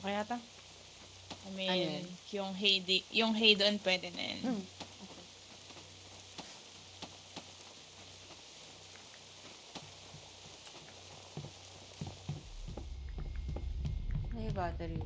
Okay ata. I Ano mean, yan? yung hay doon pwede na yun. Okay. May battery.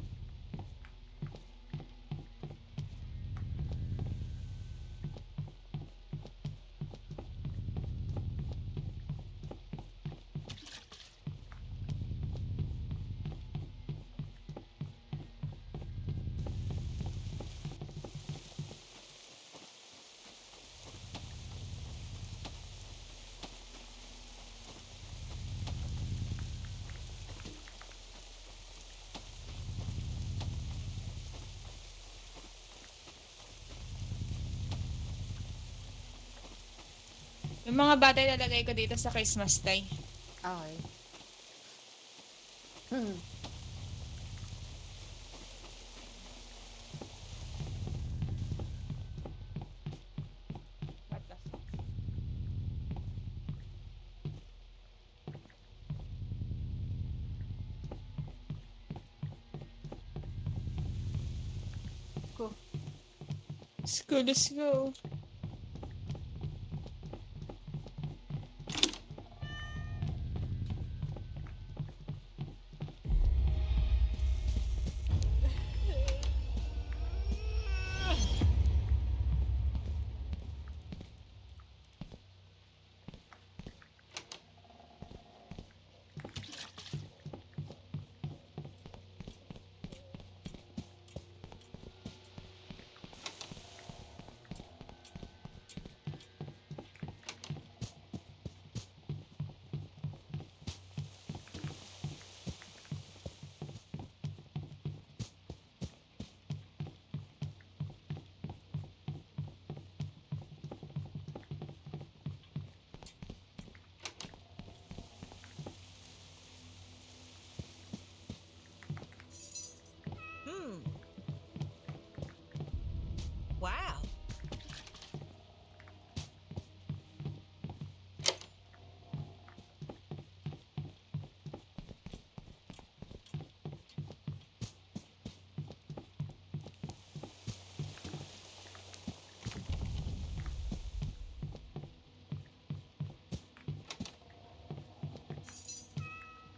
Yung mga bata ilalagay ko dito sa Christmas tree. Okay. What the fuck? Go. Let's go. Hmm. Wow.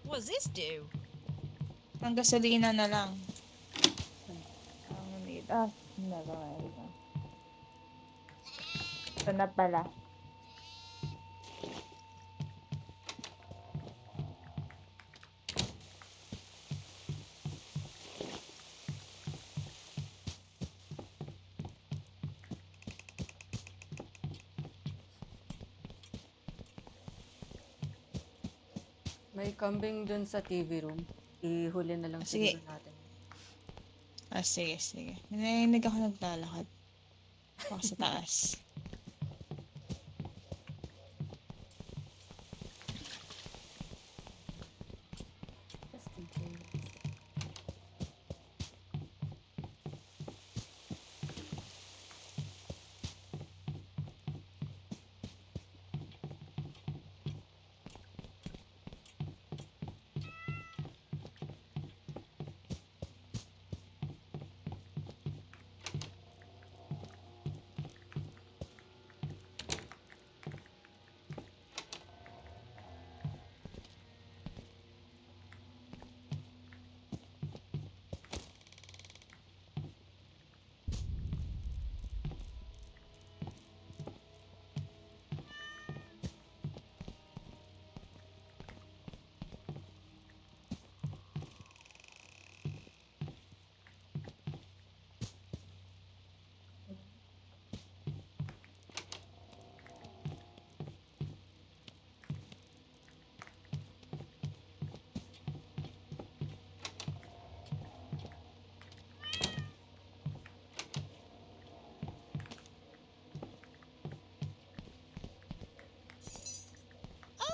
What does this do? Ang gasolina na lang. Saan? Ang need. Never mind. Ito na pala. May kambing dun sa TV room. Ihuli na lang Sige. siguro natin. Sige. Narinig ako naglalakad. Ako sa taas. Just in case.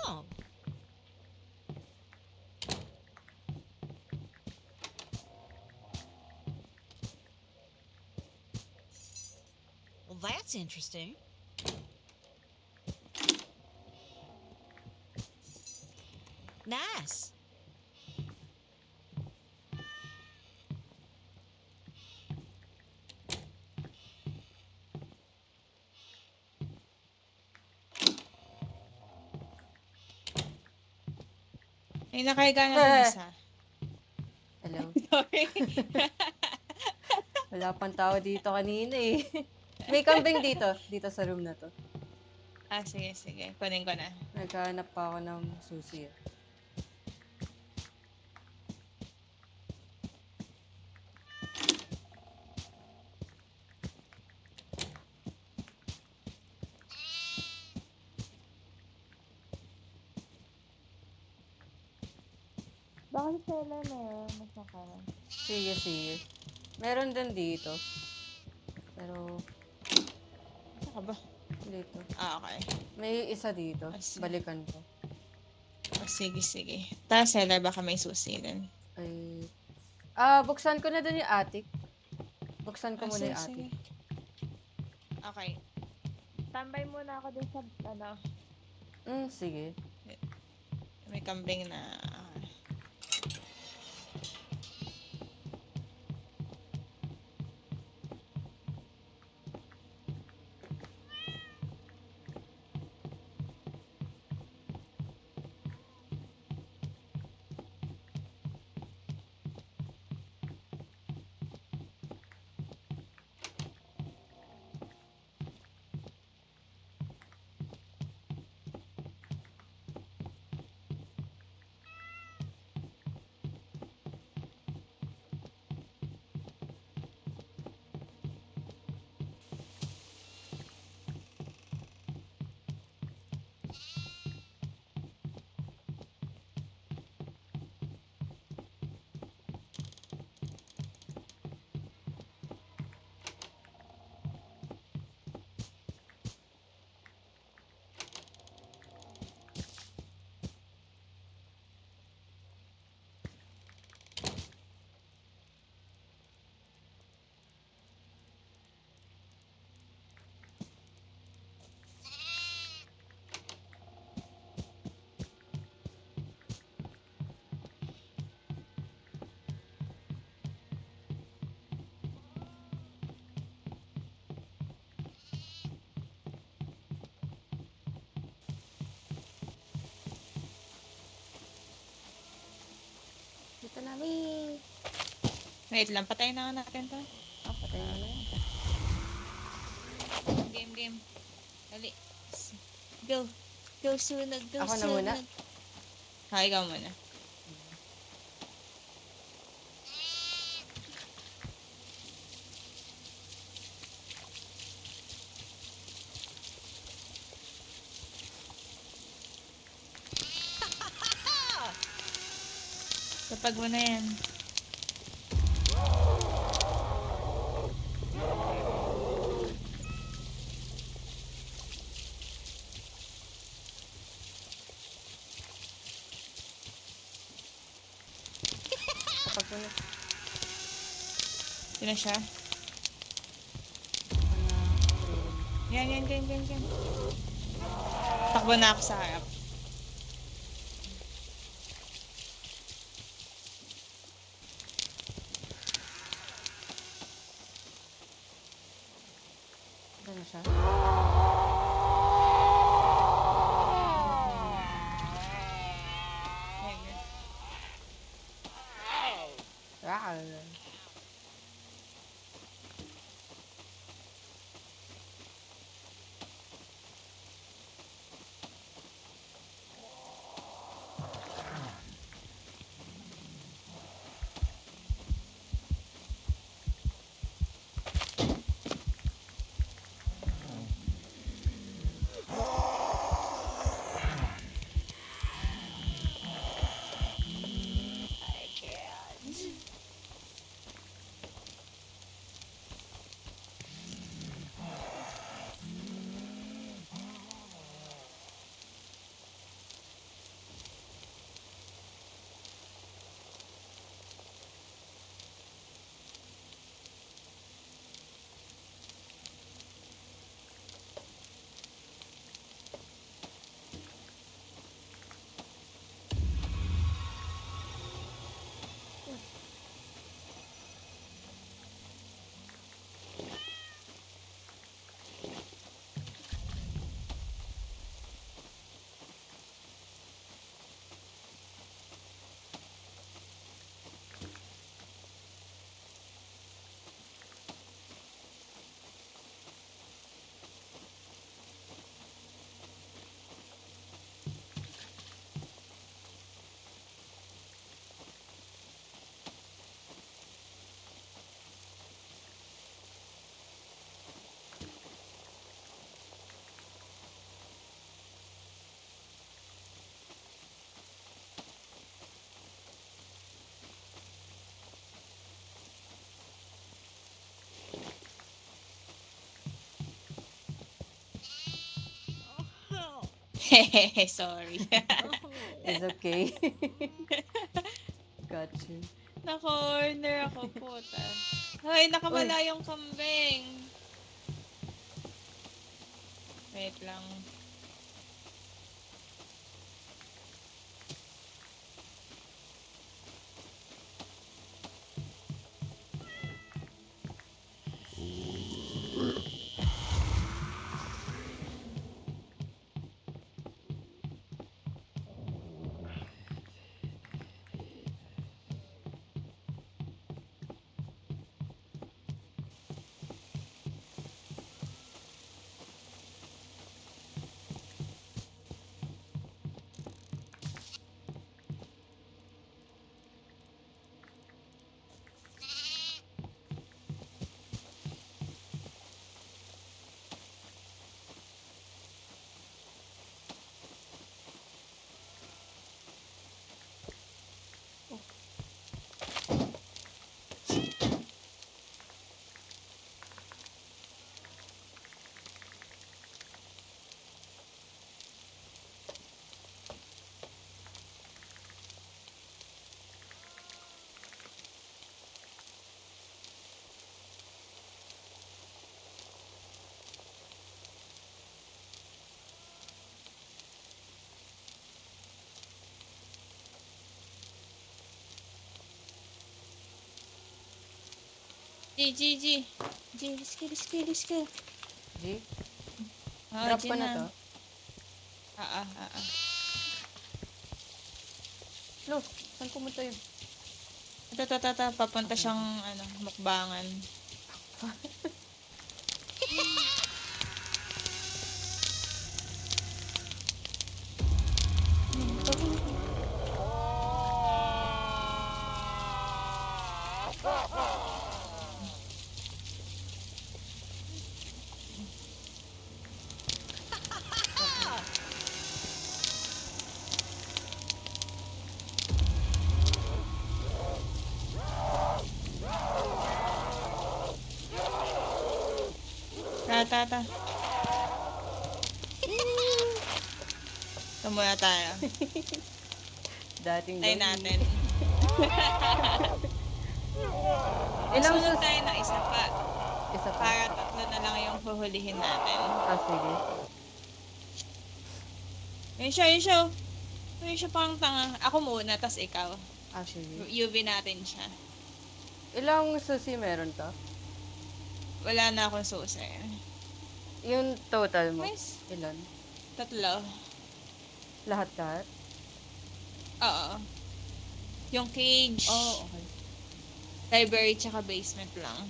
Oh. Well, that's interesting. Nice. Ay, nakahiga na dun Eh. isa. Hello. Sorry. Wala pang tao dito kanina eh. May kambing dito. Dito sa room na to. Sige, sige. Kunin ko na. Naghahanap pa ako ng susi eh. Bakit sila meron masakaran? Sige, sige. Meron din dito. Pero, Saka ba? dito. Okay. May isa dito. Sige. Balikan ko. Sige, sige. Tapos seller, baka may susi din. Ay. Buksan ko na dun yung attic. Buksan ko muna Sige, yung attic. sige. Okay. Tambay muna ako dun sa, Sige. may kambing na, Dito na, May. wait lang, patayin na nga natin to. Patay mo na yan. Game, game. Dali. Go. Go, sunog. Go, Ako na sunog. muna? Ikaw muna. Kapag mo na yan. Kapag ko na. Yun na siya. Ako na. Yan, yan, yan, yan, yan. Takbo na ako sa harap. Ito na siya. Yan, yan. Sorry. It's okay. Got you. Na-corner ako, puta. Hoy, Uy, nakawala yung kambing. Wait lang. G. Let's go. G? Oh, Drop G ko na to. Ah. Lo, saan pumunta yun? Ito. Papunta siyang, mukbangan. Ta. Ito muna tayo. Dating Tayo gawin. natin. Ilang Sunod tayo ng isa pa. Isa pa. Para 3 na lang yung huhulihin natin. Ah, sige. Yun siya pang tanga. Ako muna, tas ikaw. Ah, sige. UV natin siya. Ilang susi meron ka? Wala na akong susi. Yung total mo? Nice. Ilan? 3. Lahat? Oo. Yung cage, Oh, okay. library, tsaka basement lang.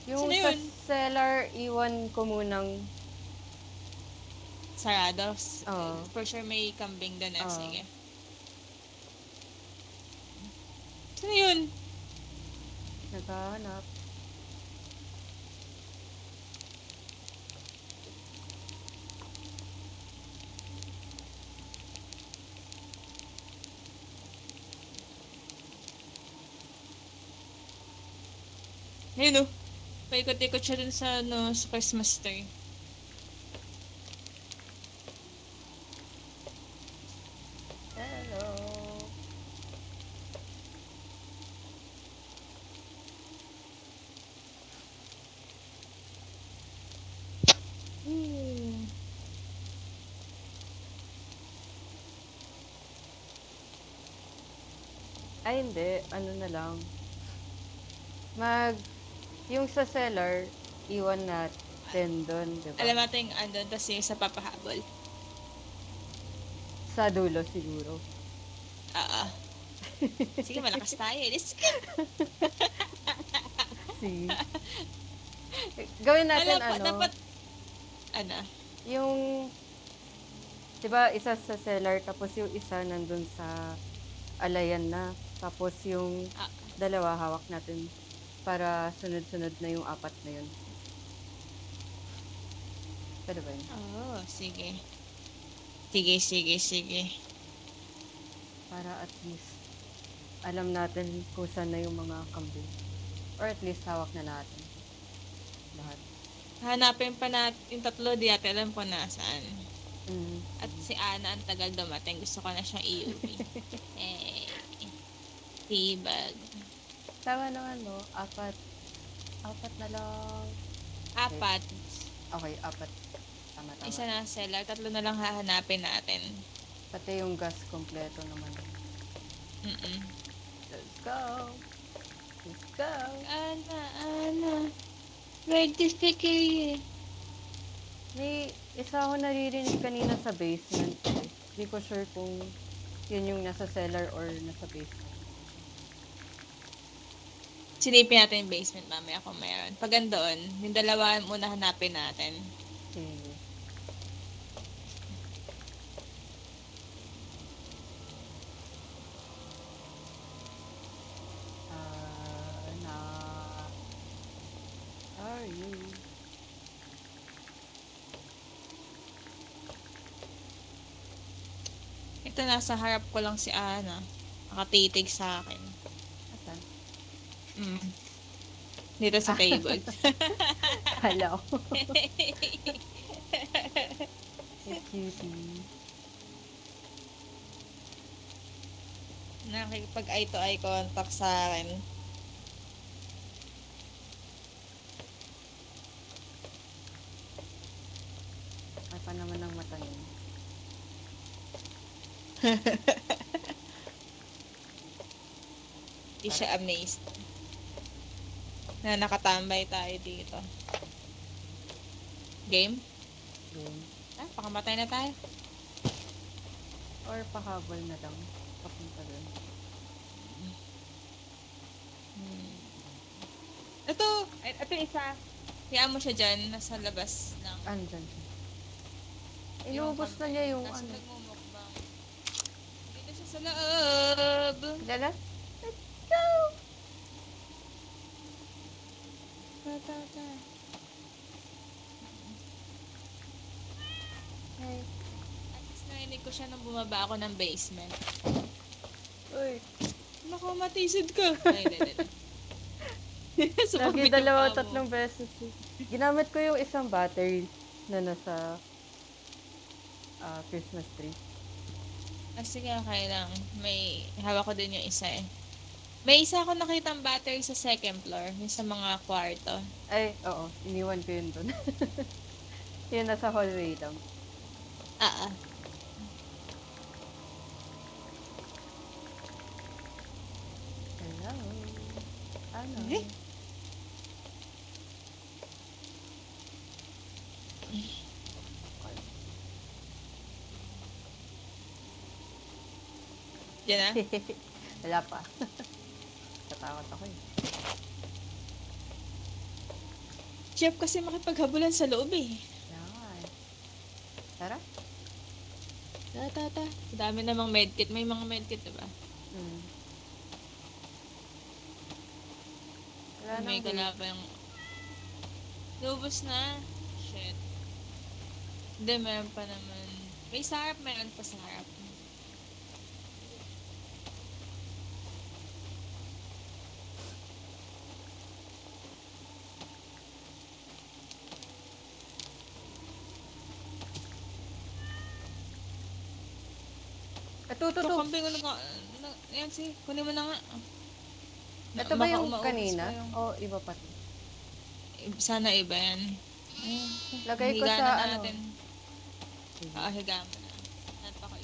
Yung Sino sa yun? cellar, iwan ko munang... Sarados. Oo. For sure may kambing doon. Oo. Sige. Sino yun? Naghahanap. Ayun o. Paikot-ikot siya dun sa Christmas tree. Hello. Ay, hindi. Ano na lang. Yung sa cellar, iwan natin doon, di ba? Alam natin yung andun, tapos yung sa papahabol. Sa dulo, siguro. Sige, malakas tayo. Let's go. See? Gawin natin Dapat, yung, di ba, isa sa cellar, tapos yung isa nandun sa alayan na. Tapos yung dalawa, hawak natin para sunod-sunod na yung 4 na yun. Pwede ba yun? Sige. Sige. Para at least alam natin kung saan na yung mga kambing. Or at least hawak na natin. Lahat. Hanapin pa natin yung 3, di natin alam kung nasaan. Mm. At si Ana ang tagal dumating. Gusto ko na siyang iuwi. Eh, tibag. Tama naman, no? Apat. Apat na lang. Apat. Okay, apat. Tama, tama. Isa na seller. 3 na lang hahanapin natin. Pati yung gas kompleto naman. Mm-mm. Let's go! Let's go! Ana. Where is the key? May isa ako naririnig kanina sa basement. Hindi ko sure kung yun yung nasa cellar or nasa basement. Silipin natin yung basement mamaya kung mayroon. Pag andoon, yung dalawa muna hanapin natin. Sige. Na... Are you? Ito, nasa harap ko lang si Ana. Nakatitig sa akin. Asan? Dito sa table. Hello. Cutie. Nakikipag eye to eye contact sa akin. Ay pa naman ang mata niya. Hindi siya amazed. Na nakatambay tayo dito. Game? Game. Pakamatay na tayo. Or pahabol na lang. Papunta dun. Ito! Ito isa. Hayaan mo siya dyan. Nasa labas lang. Andyan siya. Inubos na niya yung Nasa ano. nagmumukbang. Dito siya sa loob. Lala? Let's go! Ta. Hey. At least narinig ko siya nung bumaba ako ng basement. Uy. Naku, matisid ka. Ay, hindi. Lagi dalawa, tatlong beses. Ginamit ko yung isang battery na nasa Christmas tree. Sige, okay lang. May hawak ko din yung isa eh. May isa ako nakitang battery sa second floor. Yung sa mga kwarto. Ay, oo. Iniwan ko yun dun. Yun nasa hallway lang. Ah. Hello. Ano? Eh? Yan na. Wala pa. Tatakot ako eh. Chef kasi makipaghabulan sa loob eh. Yan. Tara? Ta. Dami namang medkit. May mga medkit, diba? Mm. Wala May nang kalabang. Lubos na. Shit. Hindi, meron pa naman. May sa harap, meron pa sa harap. Ito. Ito, kambing ko yan, sige. Kunin mo na nga. Ito ba yung Maubos kanina? pa yung- O iba pa to? Sana iba yan. Lagay ko Higa sa na ano. natin. Higa mo na. Napaka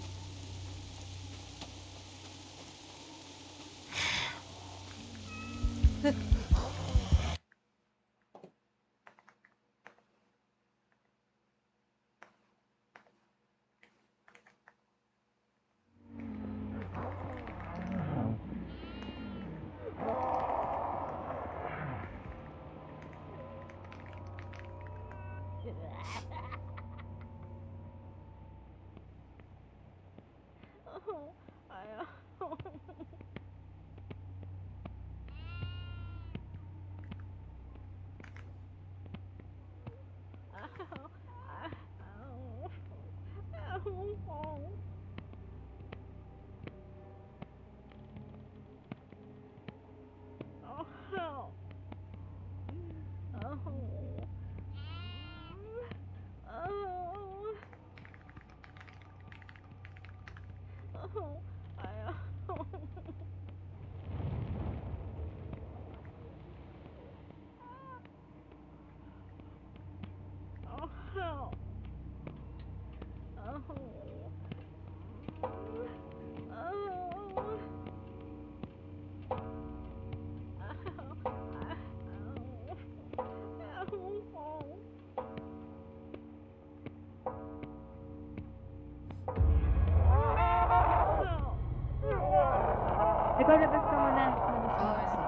Ikaw labas ka muna. Labas ka Oh, muna. sige,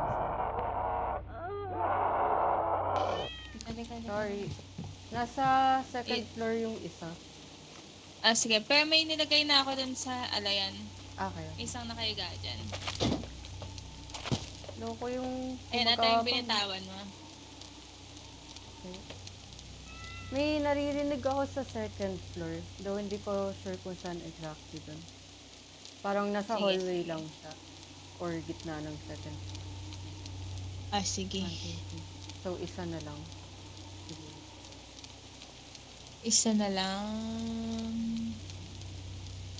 Halika, halika. sorry. Nasa second floor yung isa. Sige. Pero may nilagay na ako dun sa alayan. Okay. May isang nakahiga dyan. Loko yung Ayan, ata yung binitawan mo. May naririnig ako sa second floor. Though hindi ko sure kung saan exactly dun. Parang nasa Sige, hallway sige. lang siya. Or gitna ng second floor. Sige. So, isa na lang. Sige. Isa na lang.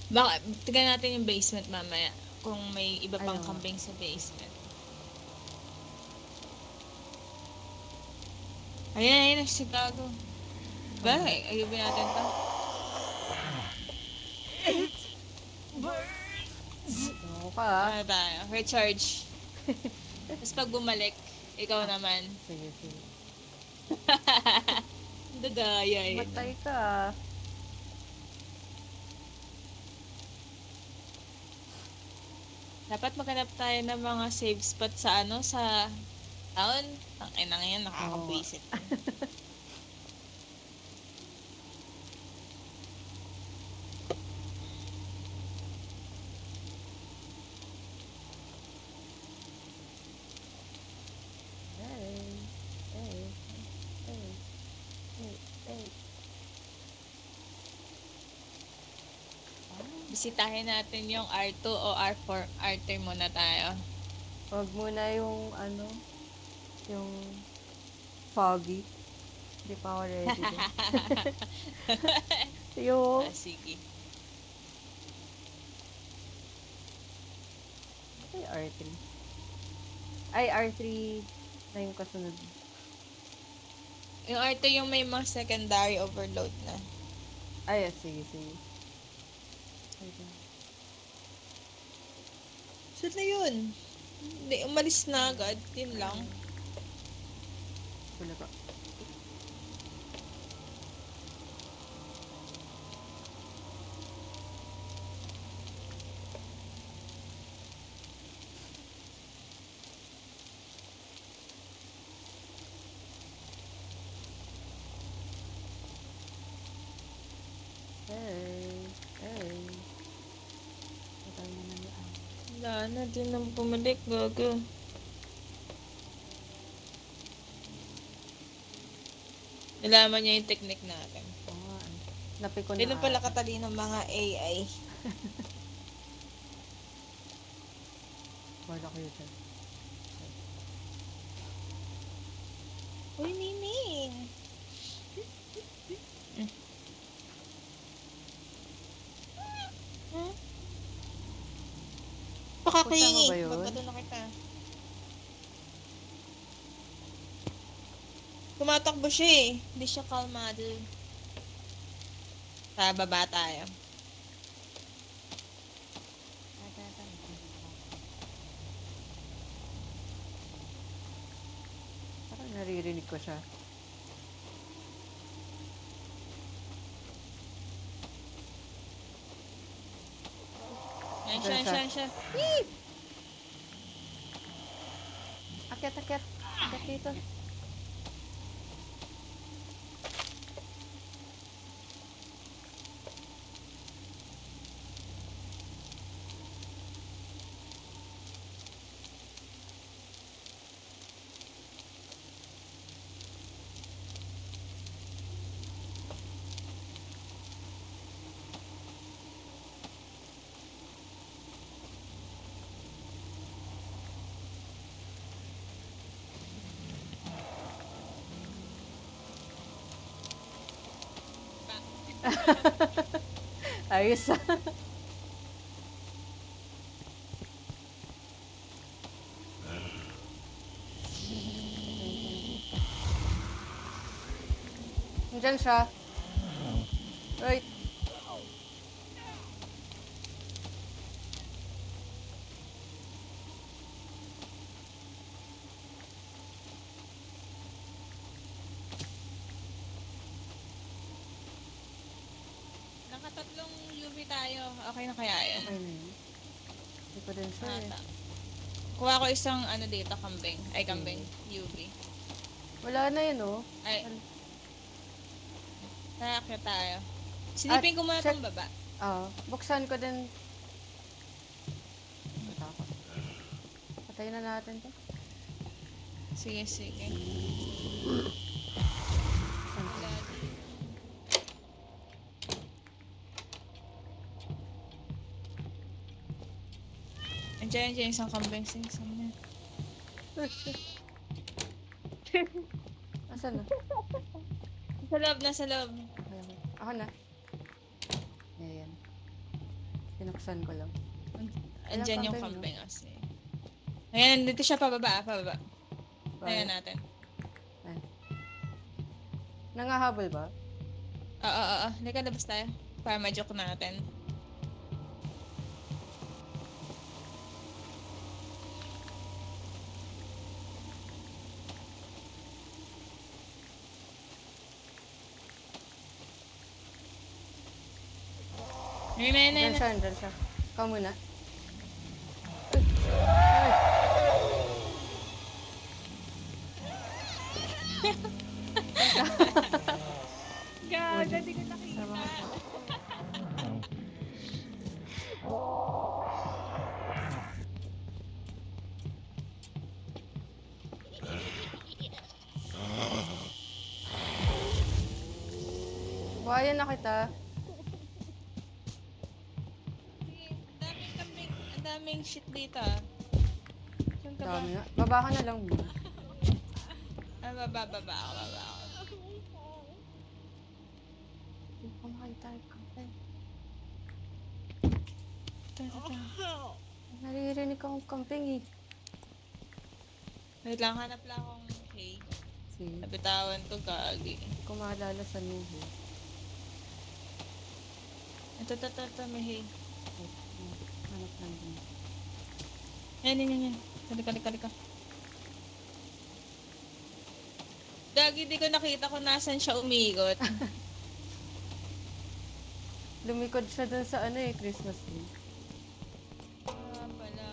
Baka, tignan natin yung basement mamaya. Kung may iba pang Ano? kambing sa basement. Ayan, si Gago. Ba? Ayubin natin to. Ako ka ah. Ano tayo? Recharge. Tapos pag bumalik, ikaw naman. Sige, sige. Dagaya eh. Matay ka ah. Dapat maghanap tayo ng mga save spot sa sa town. Ang ina ngayon, nakakabwisit. Hey. Hey. Hey. Hey. Hey. Bisitahin natin yung R2 o R4. R3 muna tayo. Wag muna yung ano, yung foggy. Hindi pa ako ready dun. Yung, Sige. ay, R3. Ay, R3 na yung kasunod. Yung R2 yung may mga secondary overload na. Ay, sige, sige. Wait lang. Saan na yun? Hindi, umalis na agad. Yun lang. Wala ba? Hey, hey. Patay mo na yan. Wala na, di na bumalik. Gago. Nalaman niya yung technique natin. Oo nga eh. Napiko na Hindi lang pala ata. katalino mga AI. Wala kayo dyan. Uy, Nining! Hmm? Pakaklingi. Pusa mo ba yun? Babato na kita. Tumatakbo siya eh. Hindi siya kalmado. Sa baba tayo. Parang naririnig ko siya. Yan Doon siya, siya. yan siya. Akyat, akyat. Akyat dito. Ayos ah. Nandiyan siya. Right. Nakatatlong UV tayo. Okay na kaya yan? Okay na yun. Hindi ko din sure eh. Ata. Kuha ko isang ano dito, kambing. Ay, kambing. UV. Wala na yun, oh. Ay, nakakya tayo. Silipin ko muna check. tong baba. Buksan ko din. Natakot. Patayin na natin to. Sige, sige. Saan ko? Wala dito. Andiyan isang kambing. Sige, saan na? Asan na? Nasa loob. Ayan. Ako na. Ayan. Pinuksan ko lang. Andiyan yung kambing, kambing kasi. Ayan, dito siya pababa, pababa. Bakit? Ayan natin. Ayan. Nangahabol ba? Oo. Halika, labas tayo. Para ma-joke natin. Diyan siya. Ikaw muna. God, hindi ko nakita. Buhayan na kita. Daming kambing, ang daming shit dito ah. Saan ka ba? Dami nga. Baba ka na lang muna. Baba ako. Hindi ko makita yung kampay. Ito. Naririnig akong kamping eh. Wait lang, hanap lang akong hay. Sige. Nabitawan ko, gagi. Hindi ko maalala sa nuho. Ito, may hay. Hanap lang din. Yan. Kalika. Gagi, di ko nakita kung nasan siya umigot. Lumikod siya dun sa Christmas tree. Pala.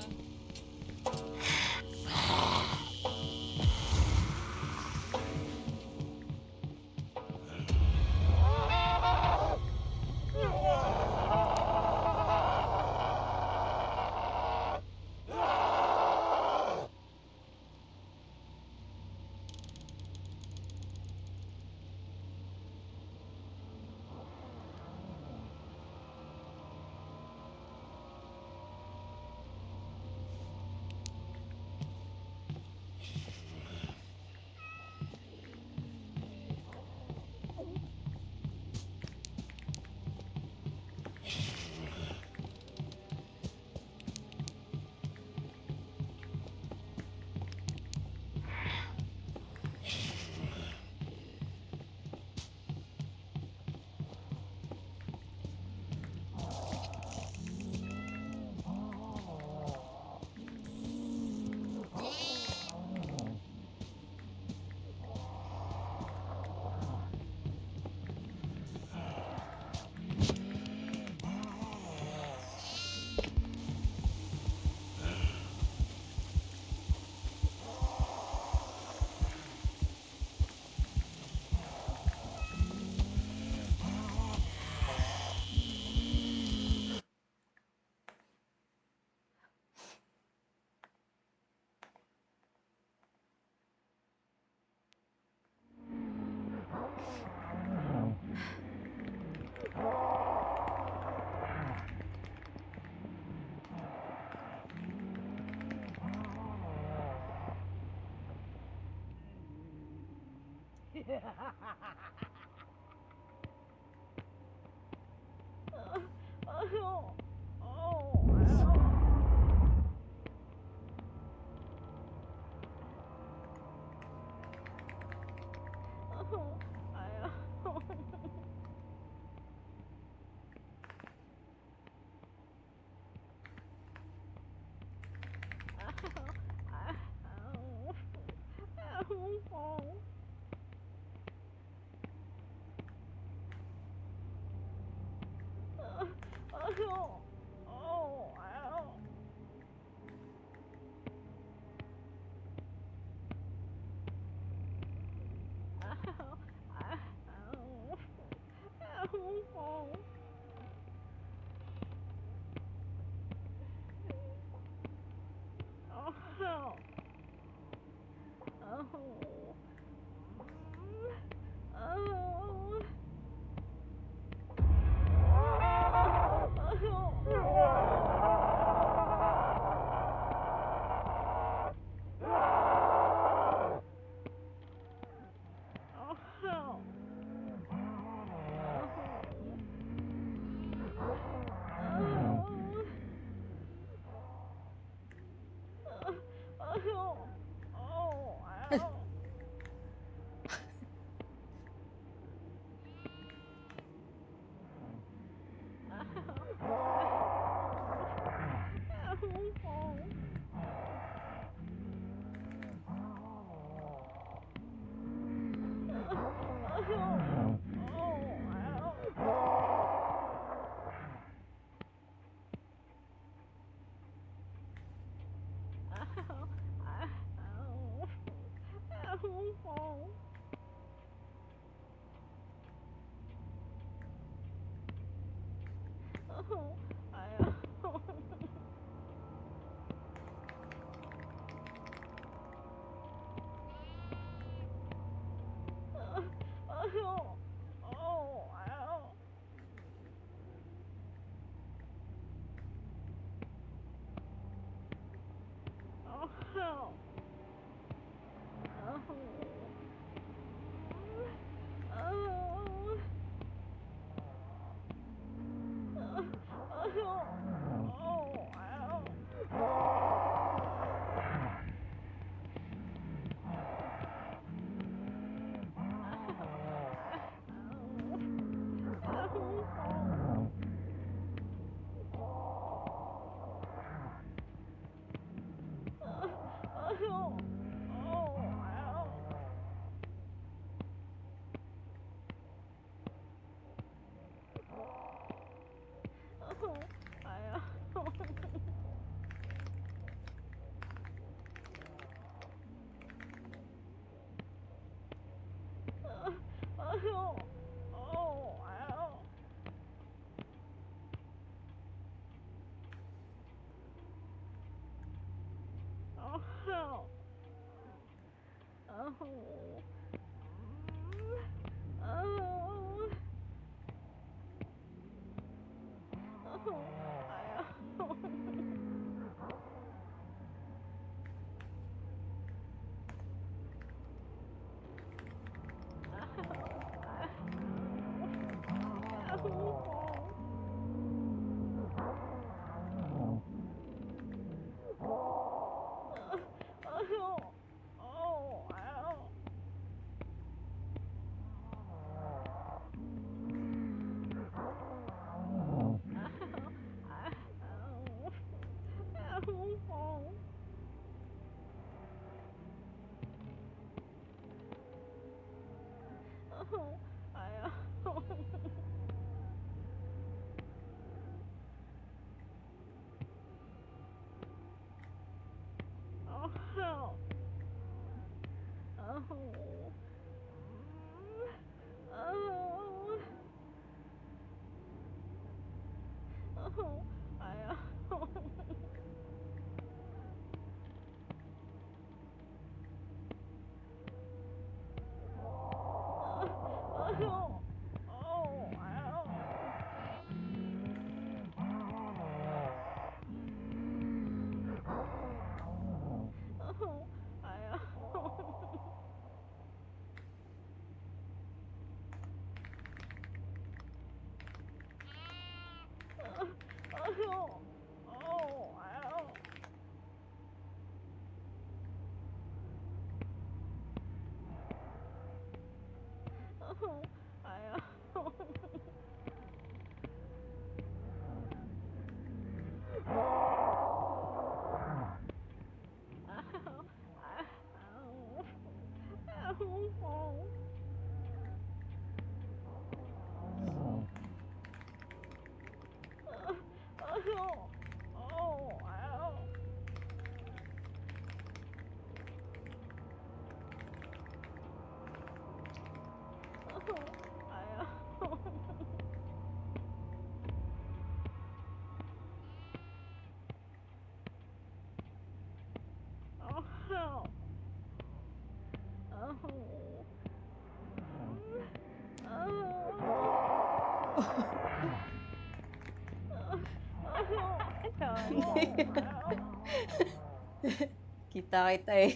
Kita eh.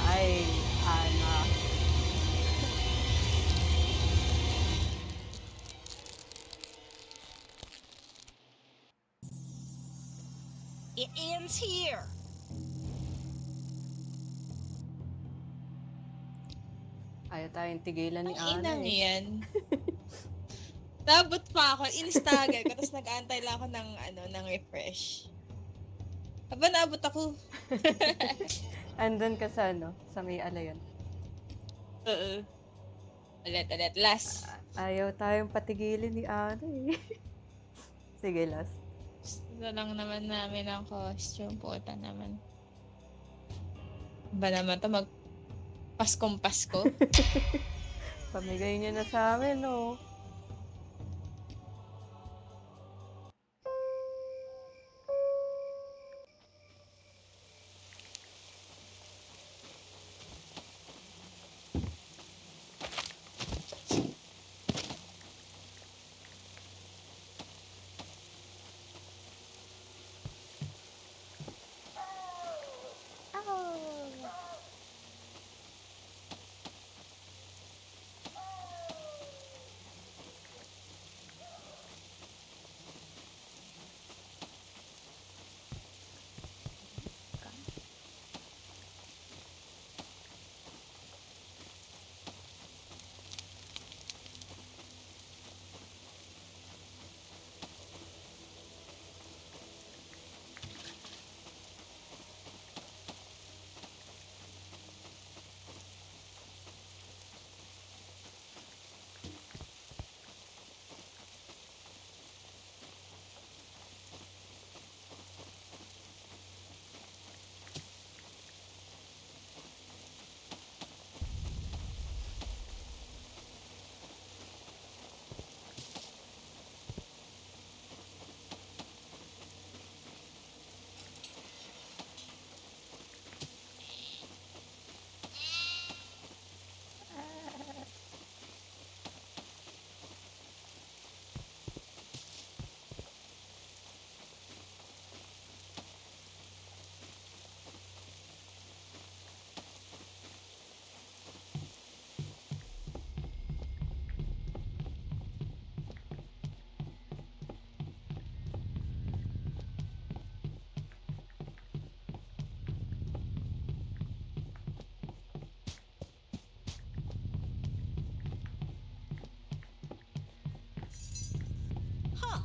Ay, anak. It ends here. Ayaw tayong tigilan ni Ang Ana inang eh. yan. Nabot pa ako, instagal ko, tapos nag-aantay lang ako ng refresh. Aba, naabot ako. Andun ka sa sa may alayan. Oo. Ulit, last. Ayaw tayong patigilin ni Ana eh. Sige, last. Gusto lang naman namin ang costume. Puta naman. Ba naman to Paskong Pasko? Pamigay niyo na sa amin, no? Huh.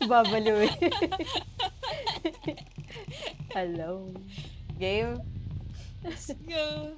Babaliw eh. Hello. Game? Let's go.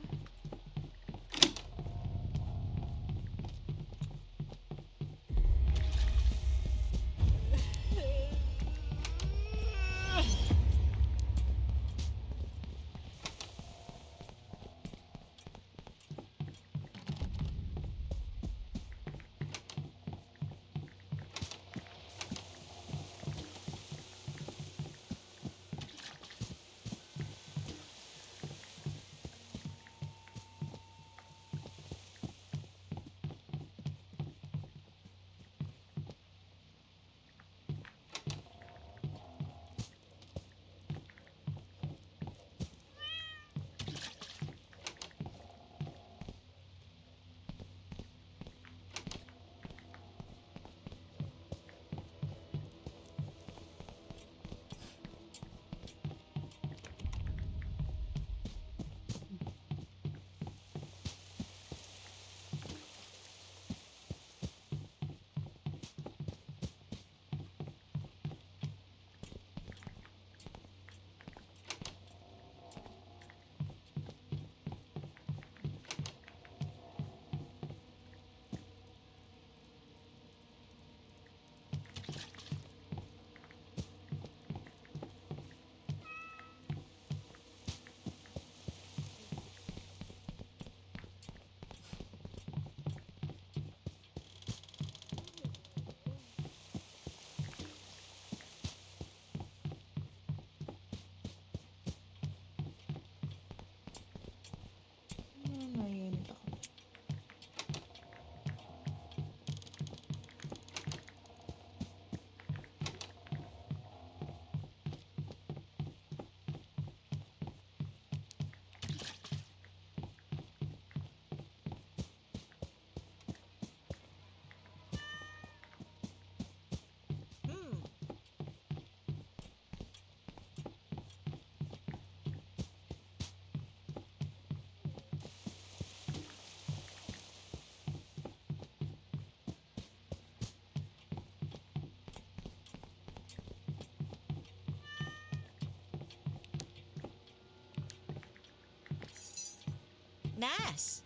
Nice.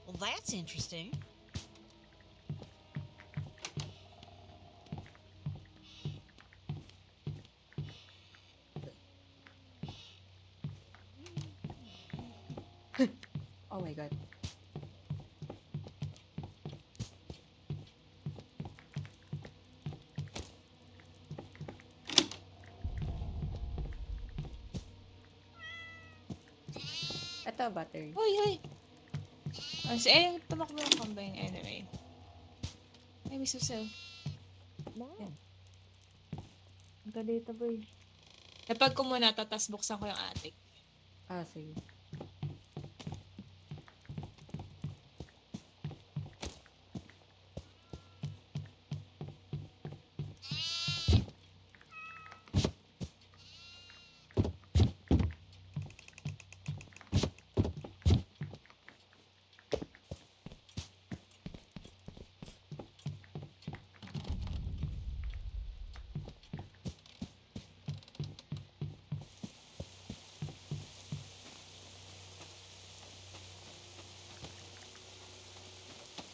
Well, that's interesting. Oh my God. Ito, battery. Hoy, hoy! Tumakbo yung kambing anyway. Ay, may susaw. Yan. Galita boy. Kapag ko muna to, tas buksan ko yung attic. Ah, sige.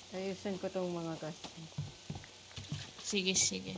Ayusin ko tong mga gas. Sige, sige.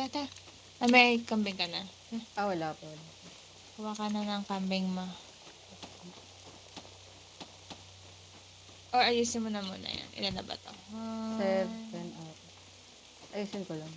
Tata, may kambing ka na. Ah, wala pa. Wala. Kuha ka na ng kambing ma. Or ayusin mo na muna yan. Ilan na ba to? 7 out. Ayusin ko lang.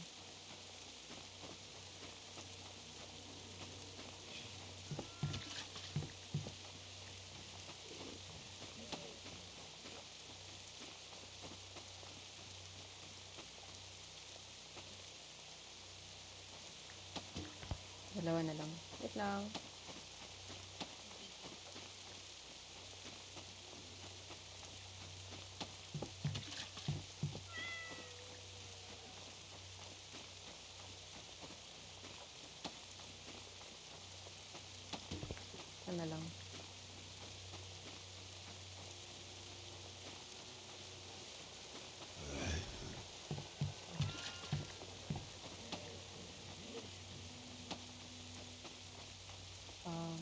Dalawa na lang. Wait lang. Ito na lang. Um,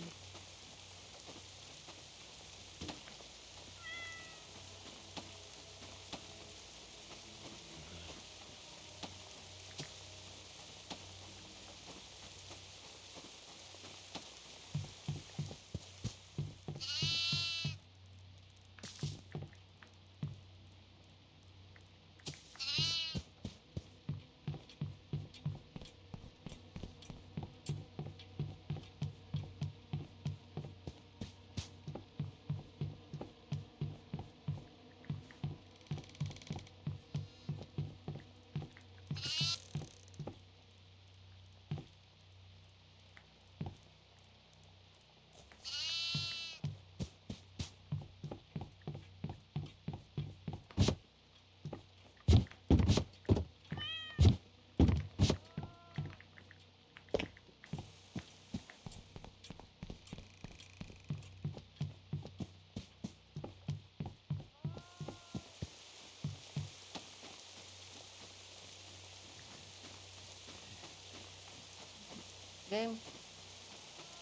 game.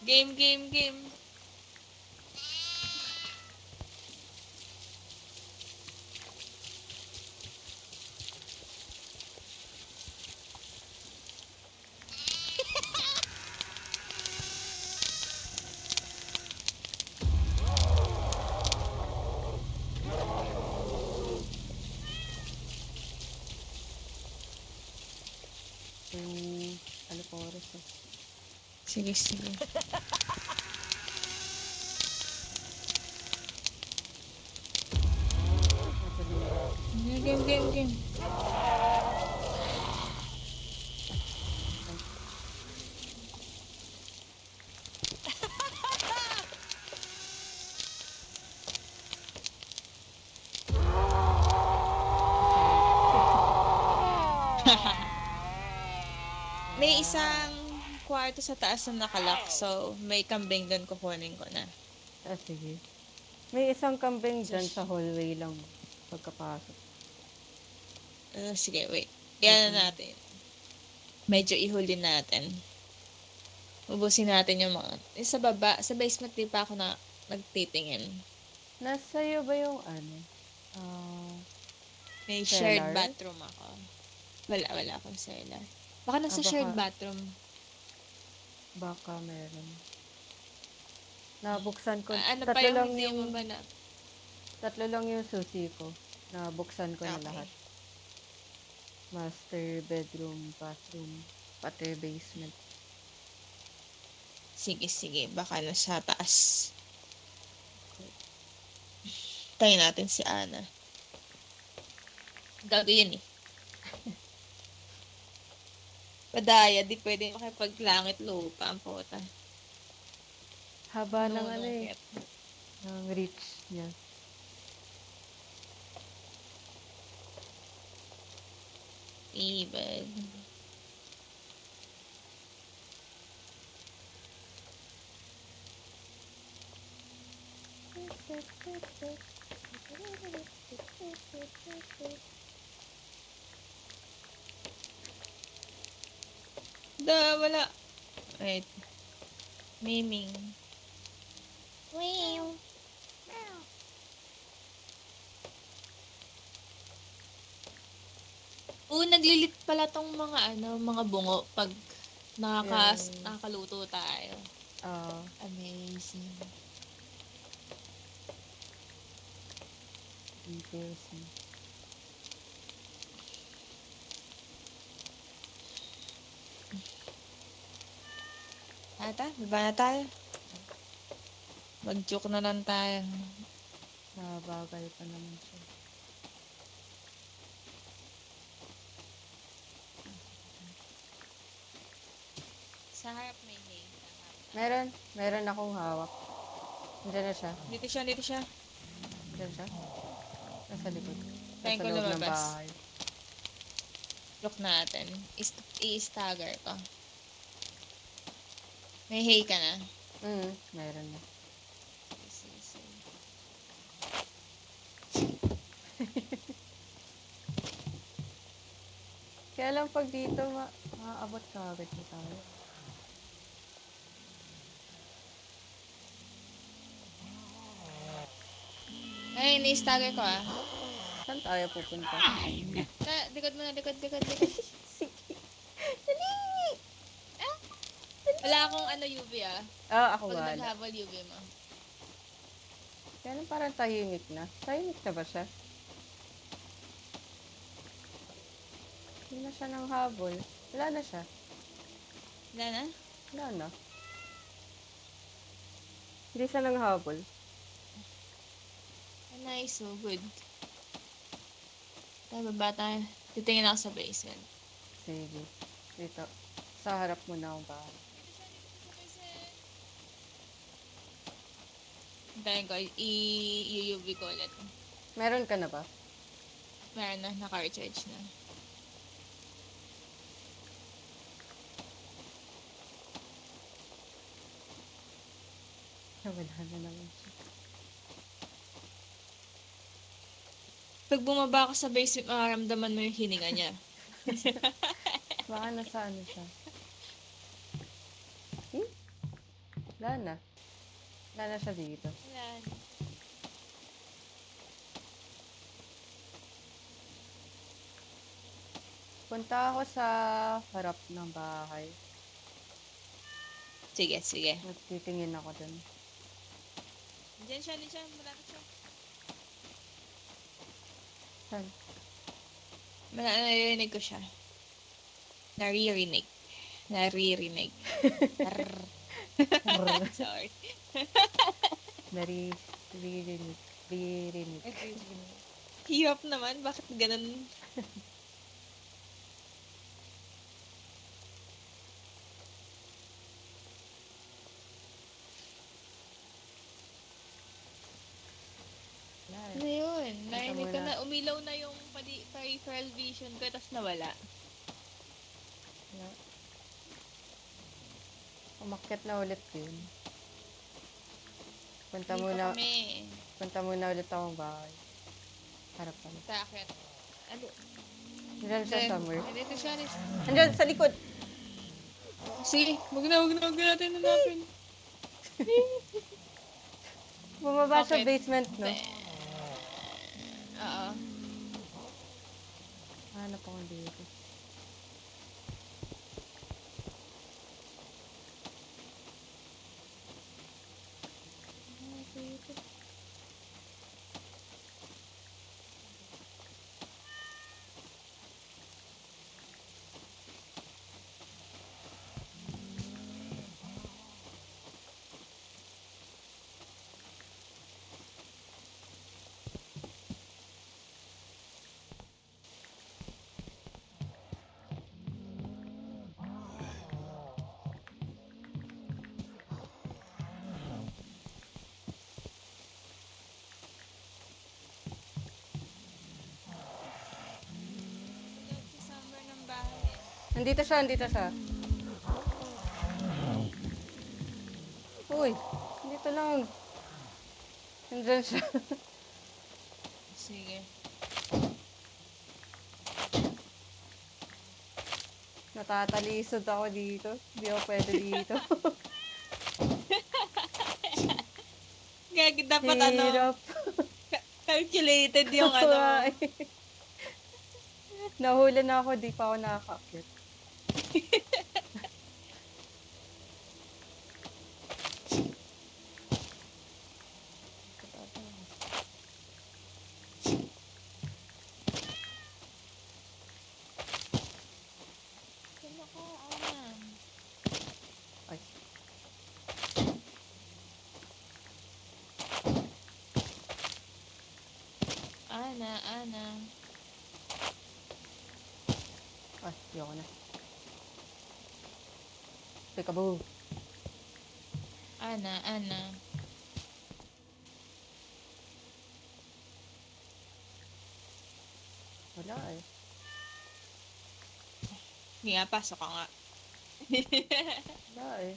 Game, game, game. Sige, sige. Nasa liwa. Game, game, game. May isang kwarto sa taas na nakalock, so may kambing doon kukunin ko na. Sige. May isang kambing dyan sa hallway lang. Pagkapasok. Sige, wait. Yan na natin. Medyo ihuli natin. Ubusin natin yung mga... Sa baba, sa basement di pa ako na nagtitingin. Nasa iyo ba yung ano? Ah, May Cellar? shared bathroom ako. Wala akong cellar. Baka nasa baka- shared bathroom. baka meron. Nabuksan ko. Ano pa yung hindi mo ba na... Tatlo lang yung susi ko. Nabuksan ko na Okay. lahat. Master bedroom, bathroom, pati basement. Sige. Baka nasa taas. Tayo natin si Ana. Gago yun eh. Padaya, di pwede makipaglangit lupa ang puta. Haba ng No, ano eh. get. Ng reach niya. Even. Wala. Wait. Miming. Meow. Naglilit pala tong mga mga bungo pag Yeah. nakakaluto tayo. Ah, Amazing. interesting. Ata, baba na tayo. Mag-joke na lang tayo. Nabagal pa naman siya. Sa harap may hay. Meron akong hawak. Diyan na siya. Dito siya. Diyan siya. Nasa likod. Tayo Nasa ko loob ng lumabas. bahay. Look natin. I-stagger ko. May hay ka na. Meron na. Sige. Kaya lang pag dito, maaabot ka agad na tayo. Ay, ni-stagger ko ah. Saan tayo pupunta? Likod mo na, likod. Sige. Dali! Wala akong UV ah. Ako Pag wala. naghabol UV mo. Kaya lang parang tahimik na. Tahimik na ba siya? Hindi na siya ng habol. Wala na siya. Wala na? Wala na. Hindi siya ng habol. Nice, so good. Tayo, baba tayo. Titingin ako sa basement. Sige. Dito. Sa harap mo na ang bahay. Hintayin ko, i-UV ko ulit. Meron ka na ba? Meron na, naka-recharge na. Wala na naman siya. Pag bumaba ka sa basement, makaramdaman mo yung hininga niya. Baka nasa ano siya. Wala na. Wala na siya dito. Wala na. Punta ako sa harap ng bahay. Sige. Magtitingin ako dun. Diyan siya. Malapit siya. Saan? Naririnig ko siya. Naririnig. Naririnig. Arr. Sorry. Naririnig. Ririnig. Hirap naman. Bakit ganun? Ano yun? Narinig ko muna. na, umilaw na yung peripheral vision ko, tapos nawala. Umakyat na ulit yun. Punta Dito muna, kami. punta muna ulit akong bahay. Harapan. Takit. Ano? Diyan siya somewhere. Dito siya. Andyan, sa likod. Sige, wag na natin hanapin. Bumaba sa Bakit? basement, no? Oo. Hanap ako dito. Sa summer ng bahay eh. Nandito siya, nandito siya. Uy, dito lang. Nandyan siya. Sige. Natatalisod ako dito. Hindi ako pwede dito. Gagi, dapat ano, Hirap. calculated yung ano. Ay. Nahula na ako, di pa ako nakakakit. Ano ko, Ana? Ay. Ana. Ay, ayoko na. Peekaboo. Ana. Wala eh. Hindi nga, pasok ka nga. Wala eh.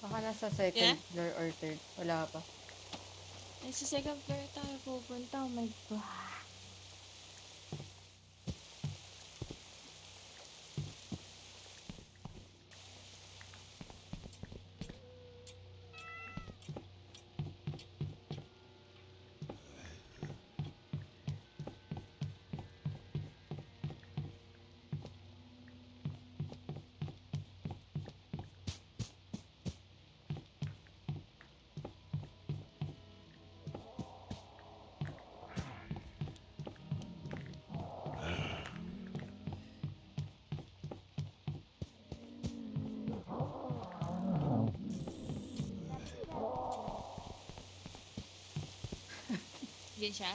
Baka nasa second Yeah? floor or third. Wala pa. Ay, sa second floor tayo pupunta. Oh my God. Diyan siya?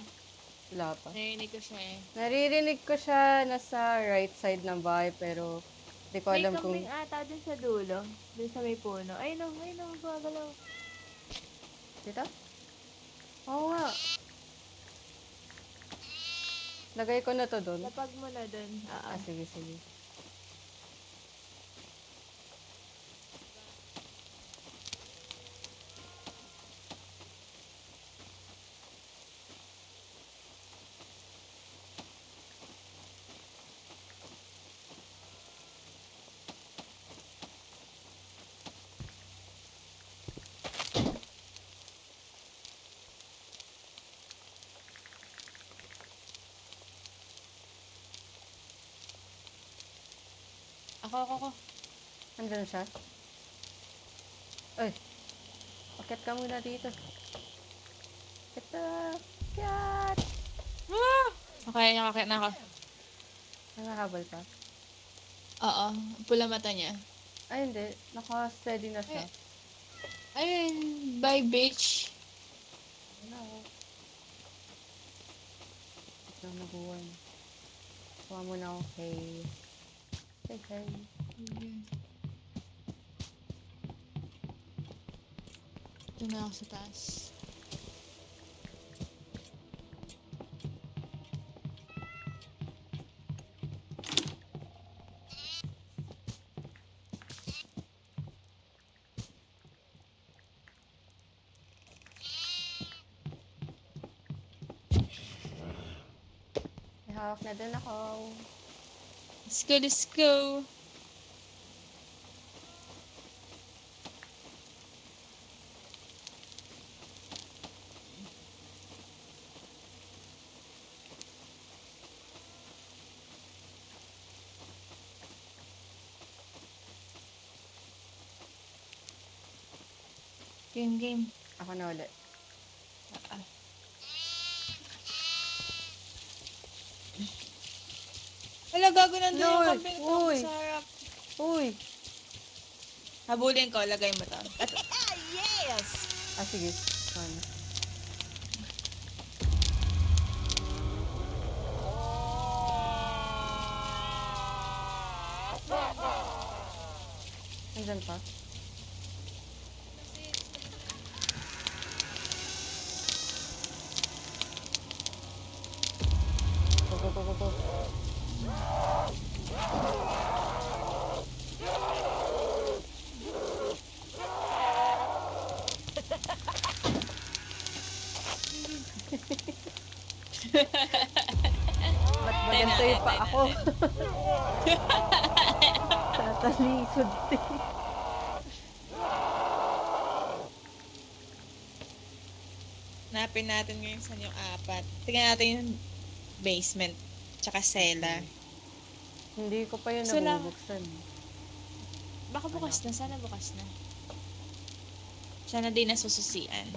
Wala pa. Narinig ko siya eh. Naririnig ko siya nasa right side ng bahay pero di ko alam kung... May kambing ata dun sa dulo. Dun sa may puno. Ay no, gumagalaw. Dito? Oo nga. Lagay ko na to doon. Lapag mo na dun. Ah, sige. Ako. Nandun siya? Uy, akit ka muna dito. Akit na. Akit! Ah! Okay, nakakit na ako. Nakahabol pa? Oo, pula mata niya. Ay, hindi. Naka-steady na siya. Ayun, bye bitch. Ano? Ito na maguwan. Kuha mo na ako kay... Kay... Ito na ako sa taas. May hawak na din ako. Let's go. Game. Ako na ulit. Wala, gago nandun yung Lord, kambing ko uy. sa harap. Uy! Habulin ko, lagay mo to. Yes! Ah, sige. Ano? Nandyan pa? Go. Ba't ba ganito yung pa ako? Tatalisod din. Hanapin natin ngayon saan yung apat. Tingnan natin yung basement. Tsaka cellar. Hindi ko pa yun So lang- nabubuksan. Baka bukas na. Sana bukas na. Sana din nasususian.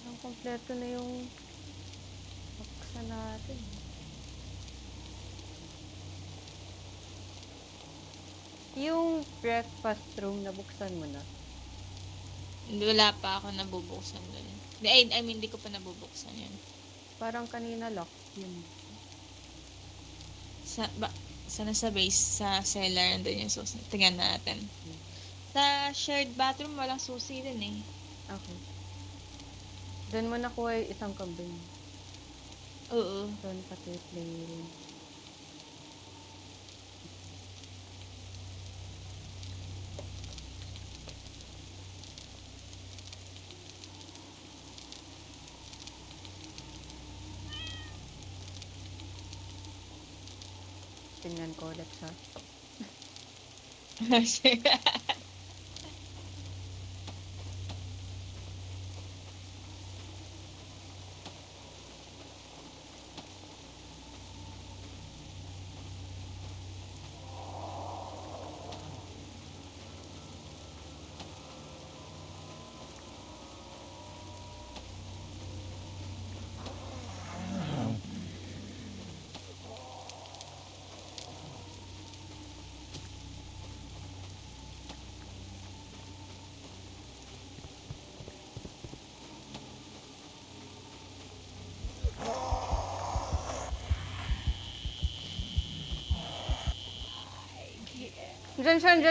Ang kompleto na yung buksan natin. Yung breakfast room, nabuksan mo na. Wala pa ako nabubuksan dun. I mean, hindi ko pa nabubuksan yun. Parang kanina lock yun. Sana sa base, sa cellar, nandun yung susi. Tingnan natin. Sa shared bathroom, walang susi din eh. Okay. Doon mo nakuha yung isang kambing. Oo. Doon pati playroom. Tingnan ko ulit siya. Diyan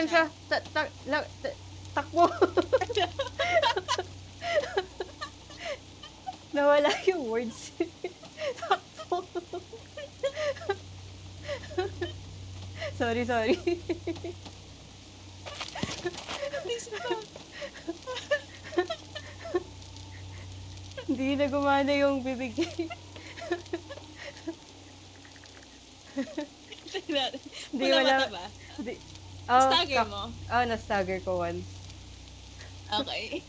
siya. Takbo. Nawala yung words. Takbo. Sorry. Hindi na gumana yung bibig niya. Hindi, Wala wala. mata ba? Hindi. Stagger mo? Na-stagger ko once. Okay.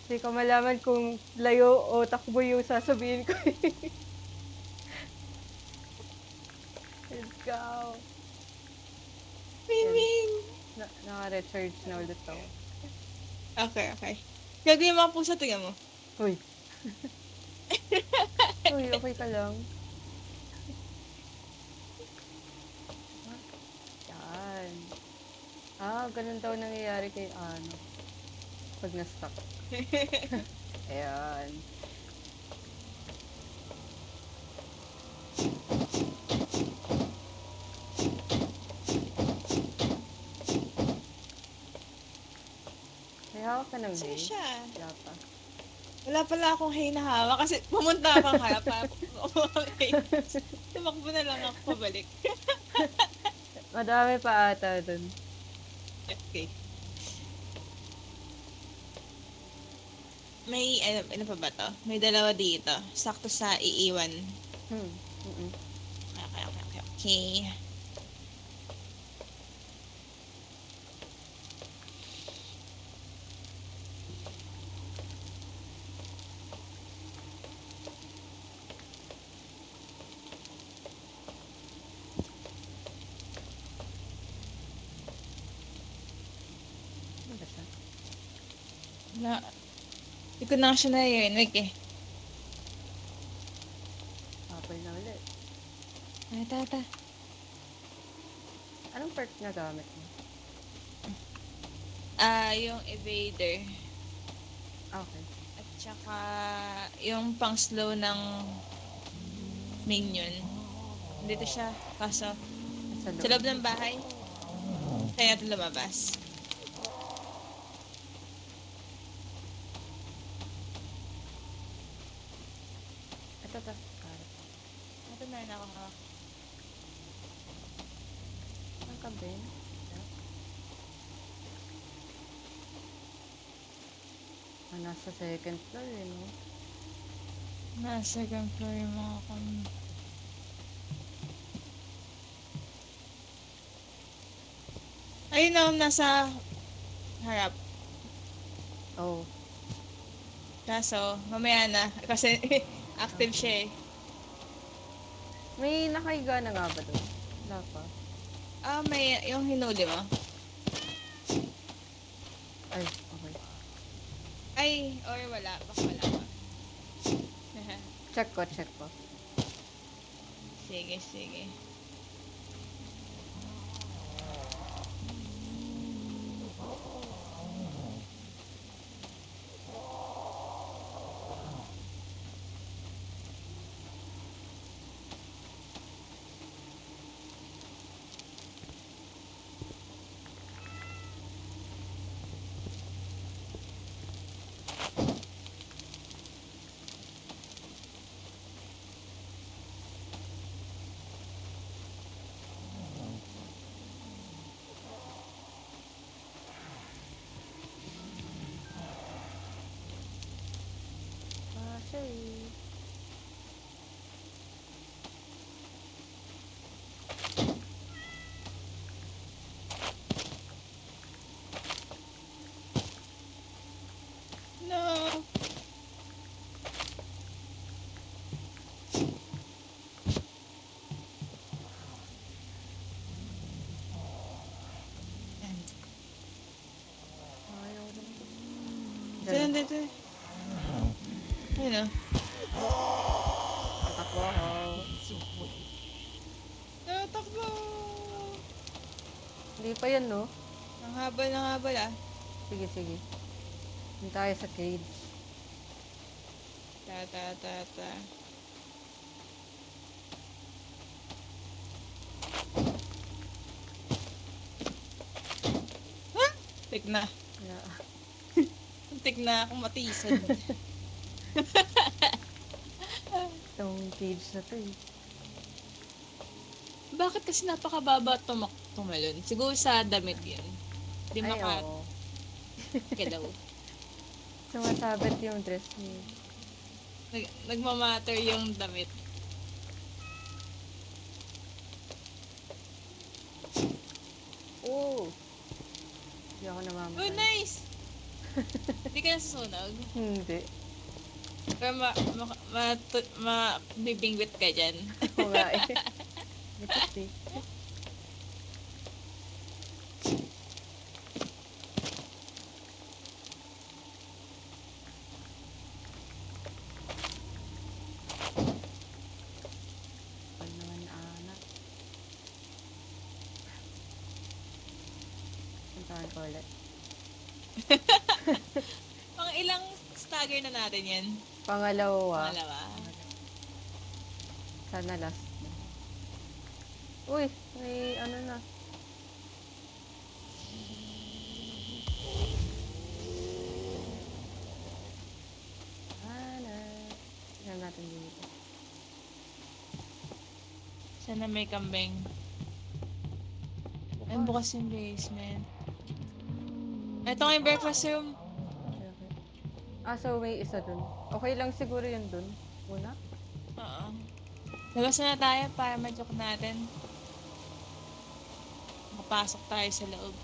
Hindi ko malaman kung layo o takbo yung sasabihin ko. Let's go. Miming! Naka-recharge na ulit ako. Okay. Gagawin yung mga pusa, tingnan mo. Uy. Uy, okay ka lang. Yan. Ganun daw nangyayari kay ano. Pag na-stuck. Ayan. May hawak ka ng Sino hay? siya? Wala pa. Wala pala akong hay na hawak kasi pumunta akong harap para tumakbo na lang ako pabalik. Madami pa ata dun. Okay. May, ano pa ba to? May dalawa dito. Sakto sa iiwan. Mm-mm. Okay. Ano ba siya? Wala. Hindi ko na siya narinig eh. Apple na ulit. Ay, tata. Anong perk na gamit mo? Yung evader. Okay. At saka, yung pang slow ng minion. Dito siya. Kaso, Sa sa loob ng bahay, kaya natin lumabas. Ito. Karot. Ito meron akong hawak. Ang kabin. Nasa second floor eh, no? Nasa second floor yung mga ayun na, nasa harap. Oh. Kaso, mamaya na. Kasi active siya eh. May nakahiga na nga ba doon? Wala pa. May yung hinuli mo. Ay, okay. Ay, or wala. Baka wala pa. Check ko. Sige. Siya eh. No. Ayaw na. Diyan, dito. Ayun o. Tatakbo ako. Takbo! Hindi pa yan, no? Ang habal ah. Sige. Hindi tayo sa cage. Ta. Ha? Tik na. Yeah. Tik na akong matisod. Itong cage na to eh. Bakit kasi napakababa tumalon? Siguro sa damit yun. Di Ay, oo. makagalaw. Sumasabit yung dress niya. Nagmamatter yung damit. Oh! Hindi ako namamatay. Oh, nice! Hindi ka nasusunog. Hindi. Pero bibingwit ka dyan. Oo nga eh. Bitis eh. pa ulit. Mga ilang stagger na natin yan? Pangalawa. Pangalawa. Sana last na. Uy, may ano na. Sana. Tignan natin dito. Sana may kambing. Ay, bukas yung basement. Ito nga yung breakfast room. Okay, okay. Ah, so may isa dun. Okay lang siguro yun dun. Muna. Oo. Labas na tayo para ma-joke natin. Makapasok tayo sa loob.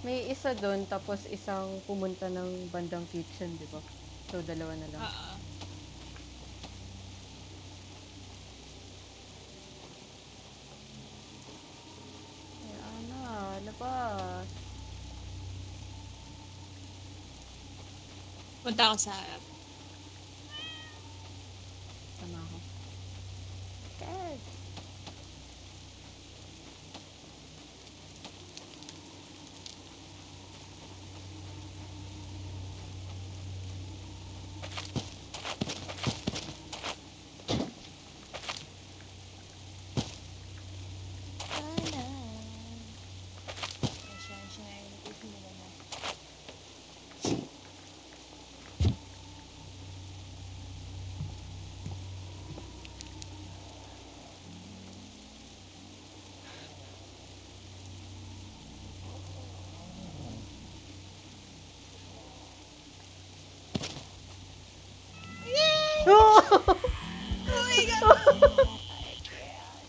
May isa dun, tapos isang pumunta ng bandang kitchen, di ba? So, dalawa na lang. Oo. Ay, Ana, labas. Punta ako sa harap. Tama ako. Yes. Sana. Siya na yung ipilan na.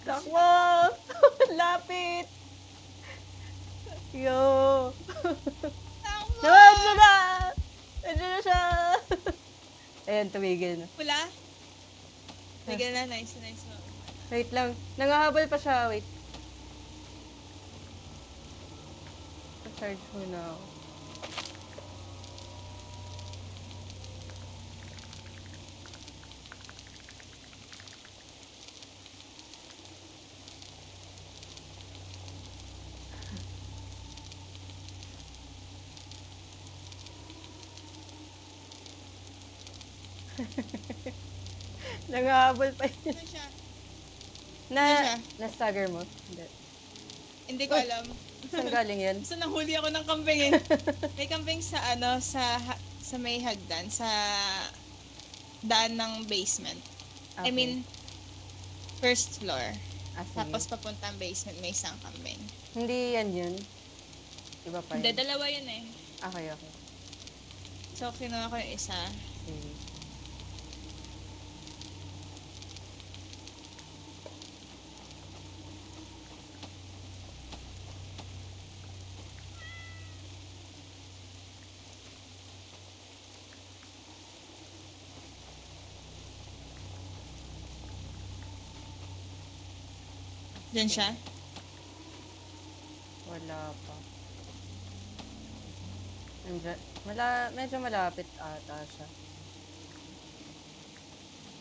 Takbo! Lapit! Yo! Nandiyan na! Nandiyan na siya! Ayan, tumigil na. Wala? Bigyan na. Nice, nice. Wait lang. Nangahabol pa siya. Wait. Pa-charge muna ako. Nangahabol pa yun. Ano siya? Na, Ano siya? na-stagger mo? Hindi. Hindi ko alam. Saan galing yan? Basta nahuli ako ng kambing eh. May kambing sa ano, sa may hagdan, sa daan ng basement. I Okay. mean, first floor. Ah, sige. Tapos papuntang basement may isang kambing. Hindi yan yun. Iba pa Hindi, yun. dalawa yun eh. Okay, okay. So, kinuha ko yung isa. Sige. Diyan siya. Wala pa. Nandiyan. Medyo malapit ata siya.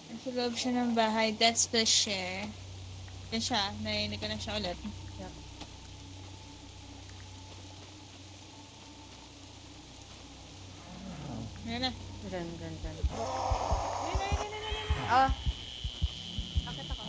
Nasa loob siya ng bahay. That's the share. Diyan siya. Narinig ko na siya ulit. Yeah. Ayan na. Diyan. Ay. Ah! Akit ako.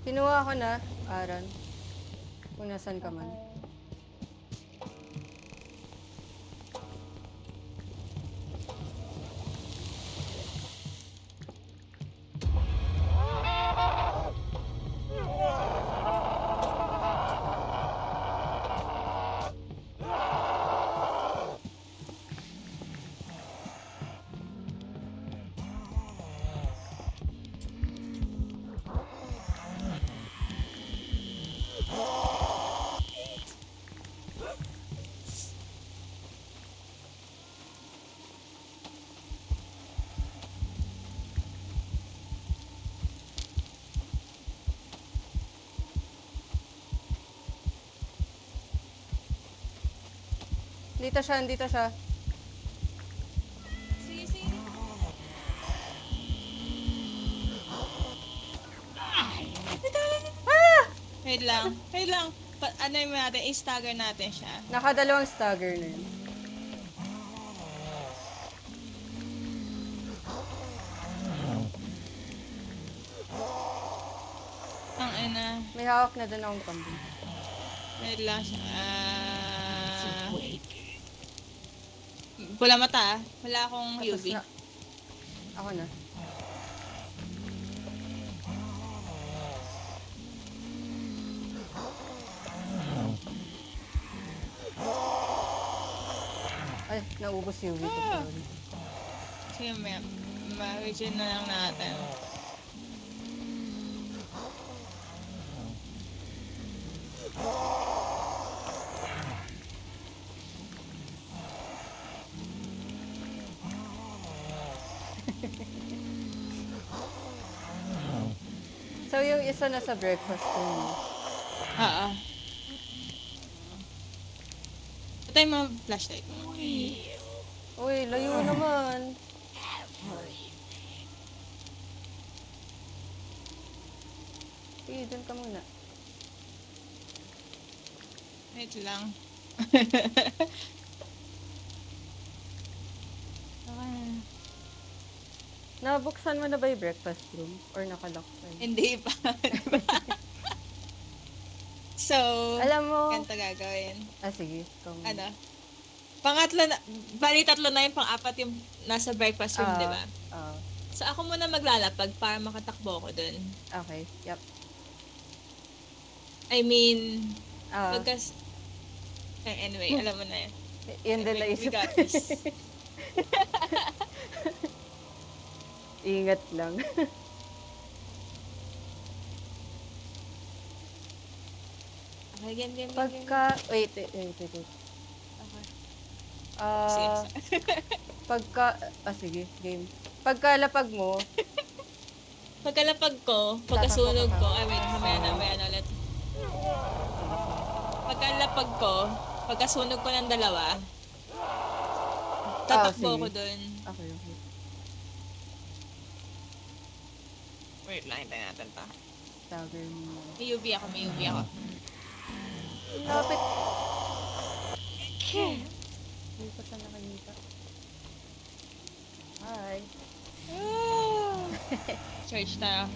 Kinuha ko na, Aaron. Kung nasan ka man. Dito siya, dito siya. Sige, sige. Wait lang. Wait lang. Ano yung natin? I-stagger natin siya. Nakadalawang stagger na yun. Ang ina. May hawak na doon akong kambing. Wait lang siya. Pula mata ah. Wala akong Tapos UV. na. Ako na. Ay, naubos yung UV ko. Sorry. Sige, ma-region na lang natin. So, yung isa na sa breakfast room. Oo. Ito yung mga flashlight. Uy, layo naman. Sige, dun ka muna. Wait lang. Okay. Nabuksan mo na ba yung breakfast room? Or nakalock pa yun? Hindi pa. Diba? So, Alam mo... ganito gagawin. Sige. Ikaw muna. Ano? Pangatlo na, bali tatlo na yung pang-apat yung nasa breakfast room, di ba? So, ako muna maglalapag para makatakbo ko dun. Okay, yep. I mean, Ah, pagkas... anyway, alam mo na yun. yun din We naisip. got this. Ingat lang. Okay, game. Pagka... Wait. Okay. Ah, Sige. pagka... sige, game. Pagkalapag mo, Pagkalapag ko, pagkasunog ko, wait, mamaya na ulit. Pagkalapag ko, pagkasunog ko ng dalawa, tatakbo sige. ko dun. okay. Wait lang, hintayin natin pa. Stagger mo. May UV ako. Lapit. Hindi ko siya nakikita. Hi. Search tayo.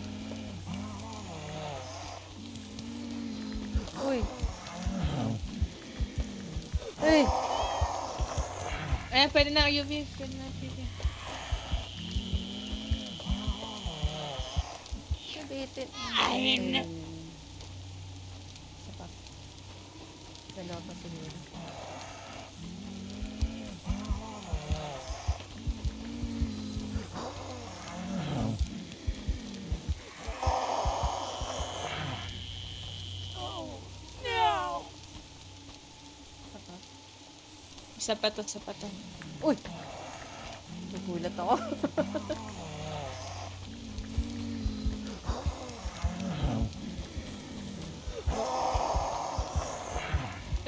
Uy. Uy. Pwede na UV. Sabitin. Ayun. Isa pa. Dalawa pa siguro. Isa pa. Isa pa to. Uy! Nagulat ako.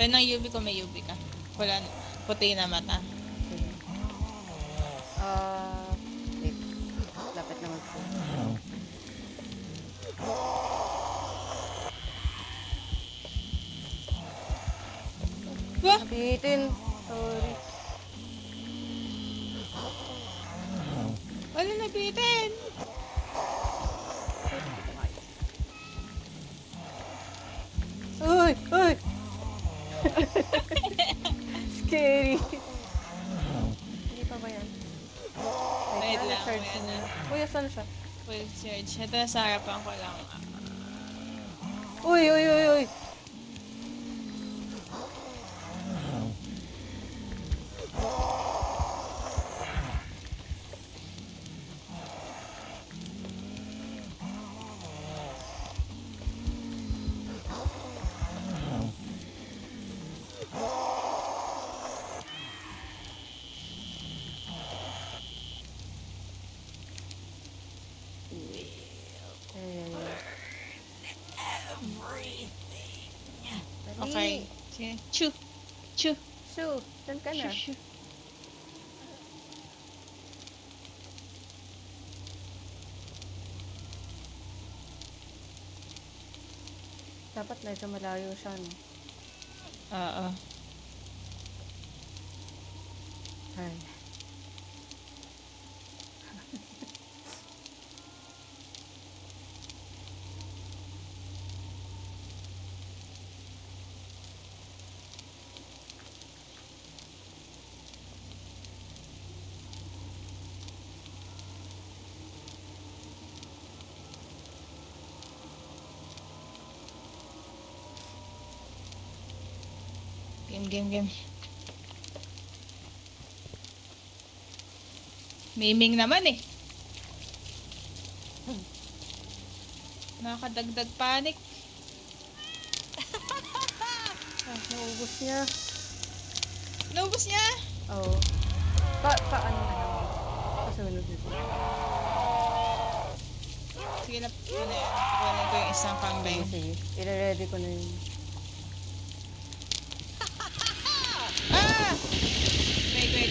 Pwede ng UV ko, may UV ka. Wala, puti na mata. Sige. Wait. Lapit na mag Wah! Sabitin. Sorry. Wala nabitin! Uy! Uy! Scary. Hindi pa ba yan? Wait lang, na-charge wait mo. lang. Kuya, saan siya? Full search. Ito na sa harapan ko lang. Uy! Uy! Uy! Uy! Okay. Sige. Chew. Chew. So, Shoo! Saan ka na? Shoo, shoo. Dapat medyo malayo siya, no? Oo. Ay. Game. Miming naman eh. Nakakadagdag panic. Ah, naubos niya. Naubos niya! Oo. Paano na lang? Pasunod dito. Sige na, ano yan. Kunin ko yung isang kambing. Sige. I-ready ko na yun. Ah! Wait.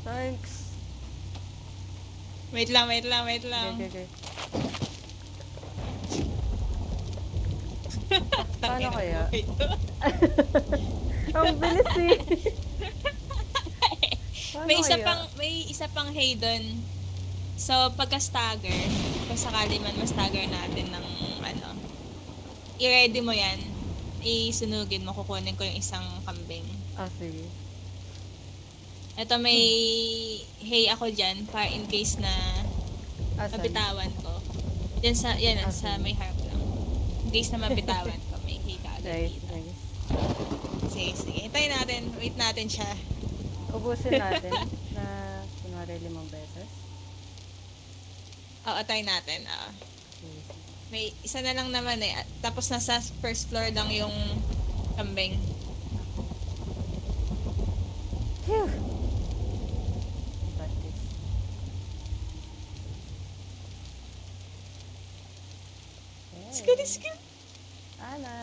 Thanks. Wait lang. Okay. Paano kaya? Ang bilis eh. Paano kaya? May isa pang hay doon. So, pagka-stagger, kung sakali man ma-stagger natin ng ano, i-ready mo yan. Isunugin mo, kukunin ko yung isang kambing. Ah, sige. Ito may hay ako dyan, para in case na Asan? mabitawan ko. Yan sa Asan? may harp lang. In case na mabitawan ko, may hay ka agad Nice, dito. nice. Sige. Hintayin natin, wait natin siya. Ubusin natin na kunwari 5 beses. Oo, try natin. Sige. May isa na lang naman eh. Tapos nasa first floor lang yung kambing. Phew! Got this. Sige. Ana.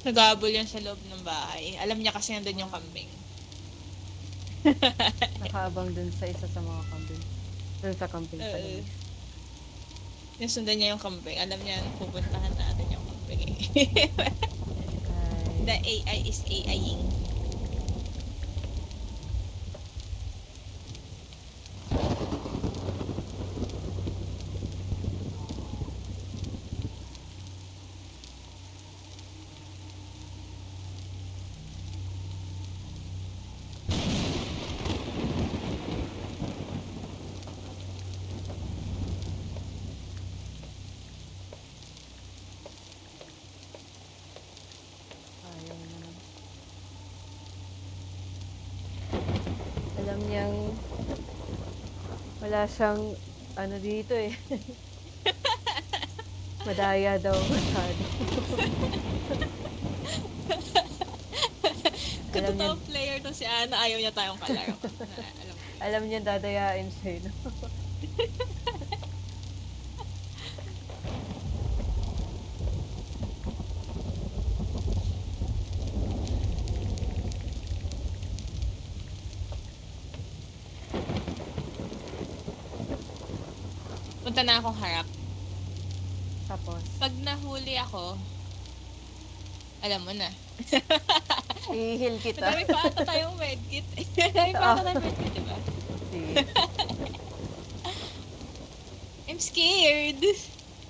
Nagabol yan sa loob ng bahay. Alam niya kasi nandun yung kambing. Nakaabang dun sa isa sa mga kambing. Dun sa kambing sa Oo. labas. Nasundan niya yung kambing. Alam niya pupuntahan natin yung kambing eh. The Ay, AI is AIing. ayaw na. Alam niyang wala siyang ano dito eh. Madaya daw masyado. Kung Alam niya, totoong player to si Ana, ayaw niya tayong kalaro. Alam mo. alam niya dadayain siya. No? Punta na akong harap. Tapos, Pag nahuli ako, alam mo na. i-heal kita. Madami pa ata tayong medkit. Madami pa ata tayong medkit, diba? Sige. I'm scared.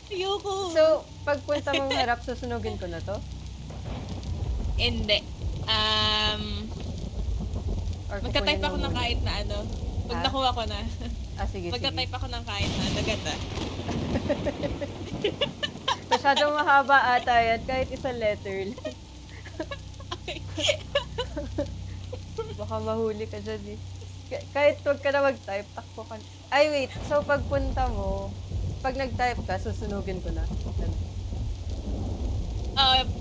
Ayoko. So, pagpunta mong harap, susunugin ko na to? Hindi. Or Magka-type kukunin ako mo ng muna? kahit na ano. Pag Ah? nakuha ko na. Sige, sige. Magka-type ako ng kahit na. Agad ah. Masyadong mahaba ata yan, kahit isang letter lang. Baka mahuli ka dyan eh. Kahit wag ka na mag-type, takbo ka. Ay, wait. So, pagpunta mo, pag nag-type ka, susunugin ko na. Ganun.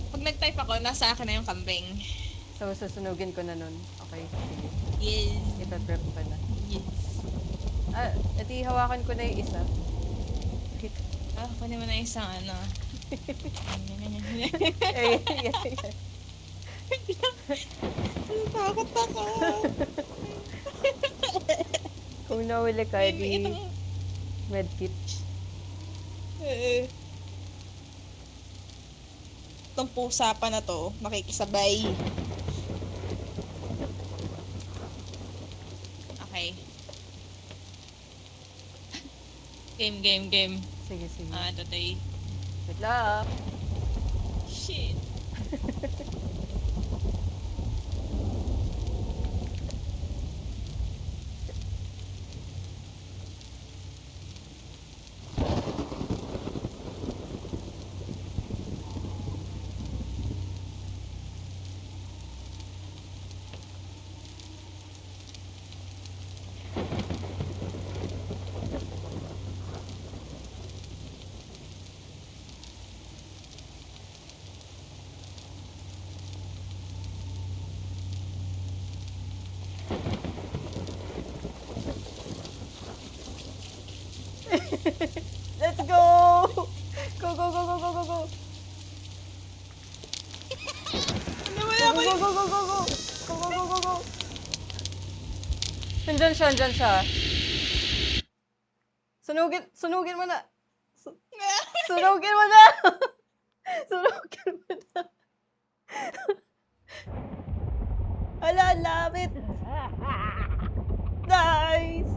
Pag nag-type ako, nasa akin na yung kambing. So, susunugin ko na nun. Okay, sige. Yes. Ipa-prep ko na. Yes. Edi hawakan ko na yung isa. Kunin mo na isang ano. Ay, yes. Takot ako. Kung nahuli ka, Maybe edi medkit. Itong pusa pa na to, makikisabay. Okay. Game. Sige, sige. Today. Good luck! Shit. Let's go! Go! Nawala ko yung... Go! Nandyan siya. Sunugin mo na! Sunugin mo na! Ala, lapit! Nice!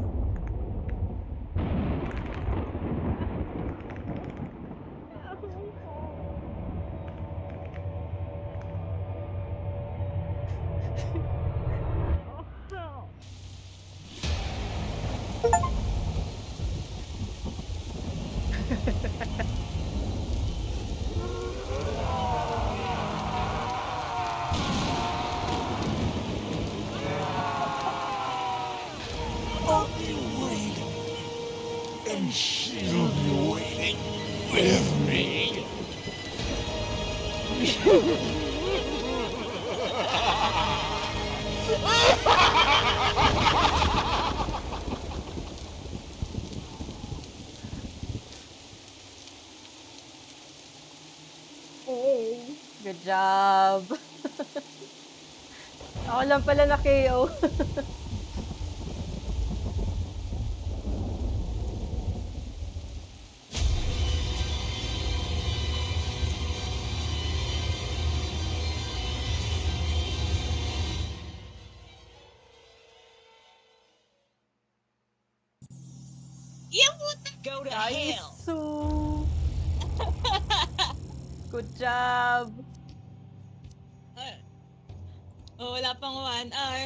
I'll be waiting. And she'll be waiting with me. Good job. Ako lang pala na KO. Yeah, puta! Go to Nice. hell. Good job. Oh, wala pang 1 hour.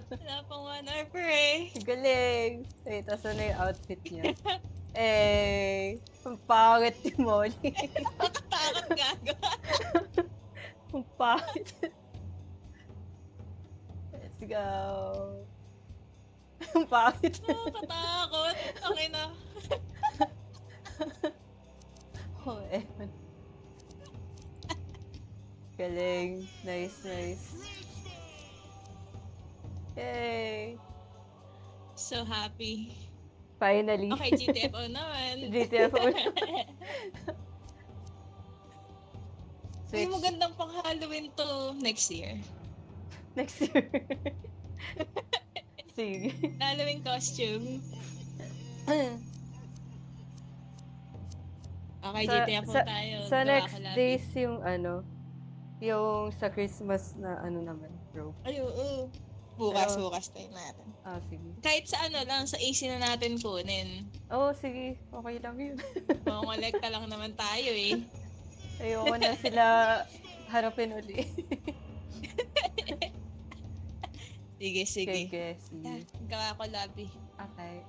Wala pang 1 hour, pre. Galing. Wait, asan na yung outfit niya? Eh, ang pangit ni Molly. Nakatakot gago. Ang pangit. Let's go. Ang pangit. Nakatakot. Okay na. Oh, ewan. Galing. Nice, nice. Yay! So happy. Finally. Okay, GTFO naman. GTFO. Uy, Switch. magandang pang Halloween to next year. Next year. Sige. Halloween costume. Okay, GTFO tayo. Sa Gawa next ko labi. days yung yung sa Christmas na naman, bro. Ay, oo. Bukas, Pero- bukas tayo natin. Ah, sige. Kahit sa lang, sa AC na natin kunin. Oo, sige. Okay lang yun. Mangolekta lang naman tayo eh. Ayoko na sila harapin uli. Sige, sige. Sige, sige. Gawa ko labi. Okay.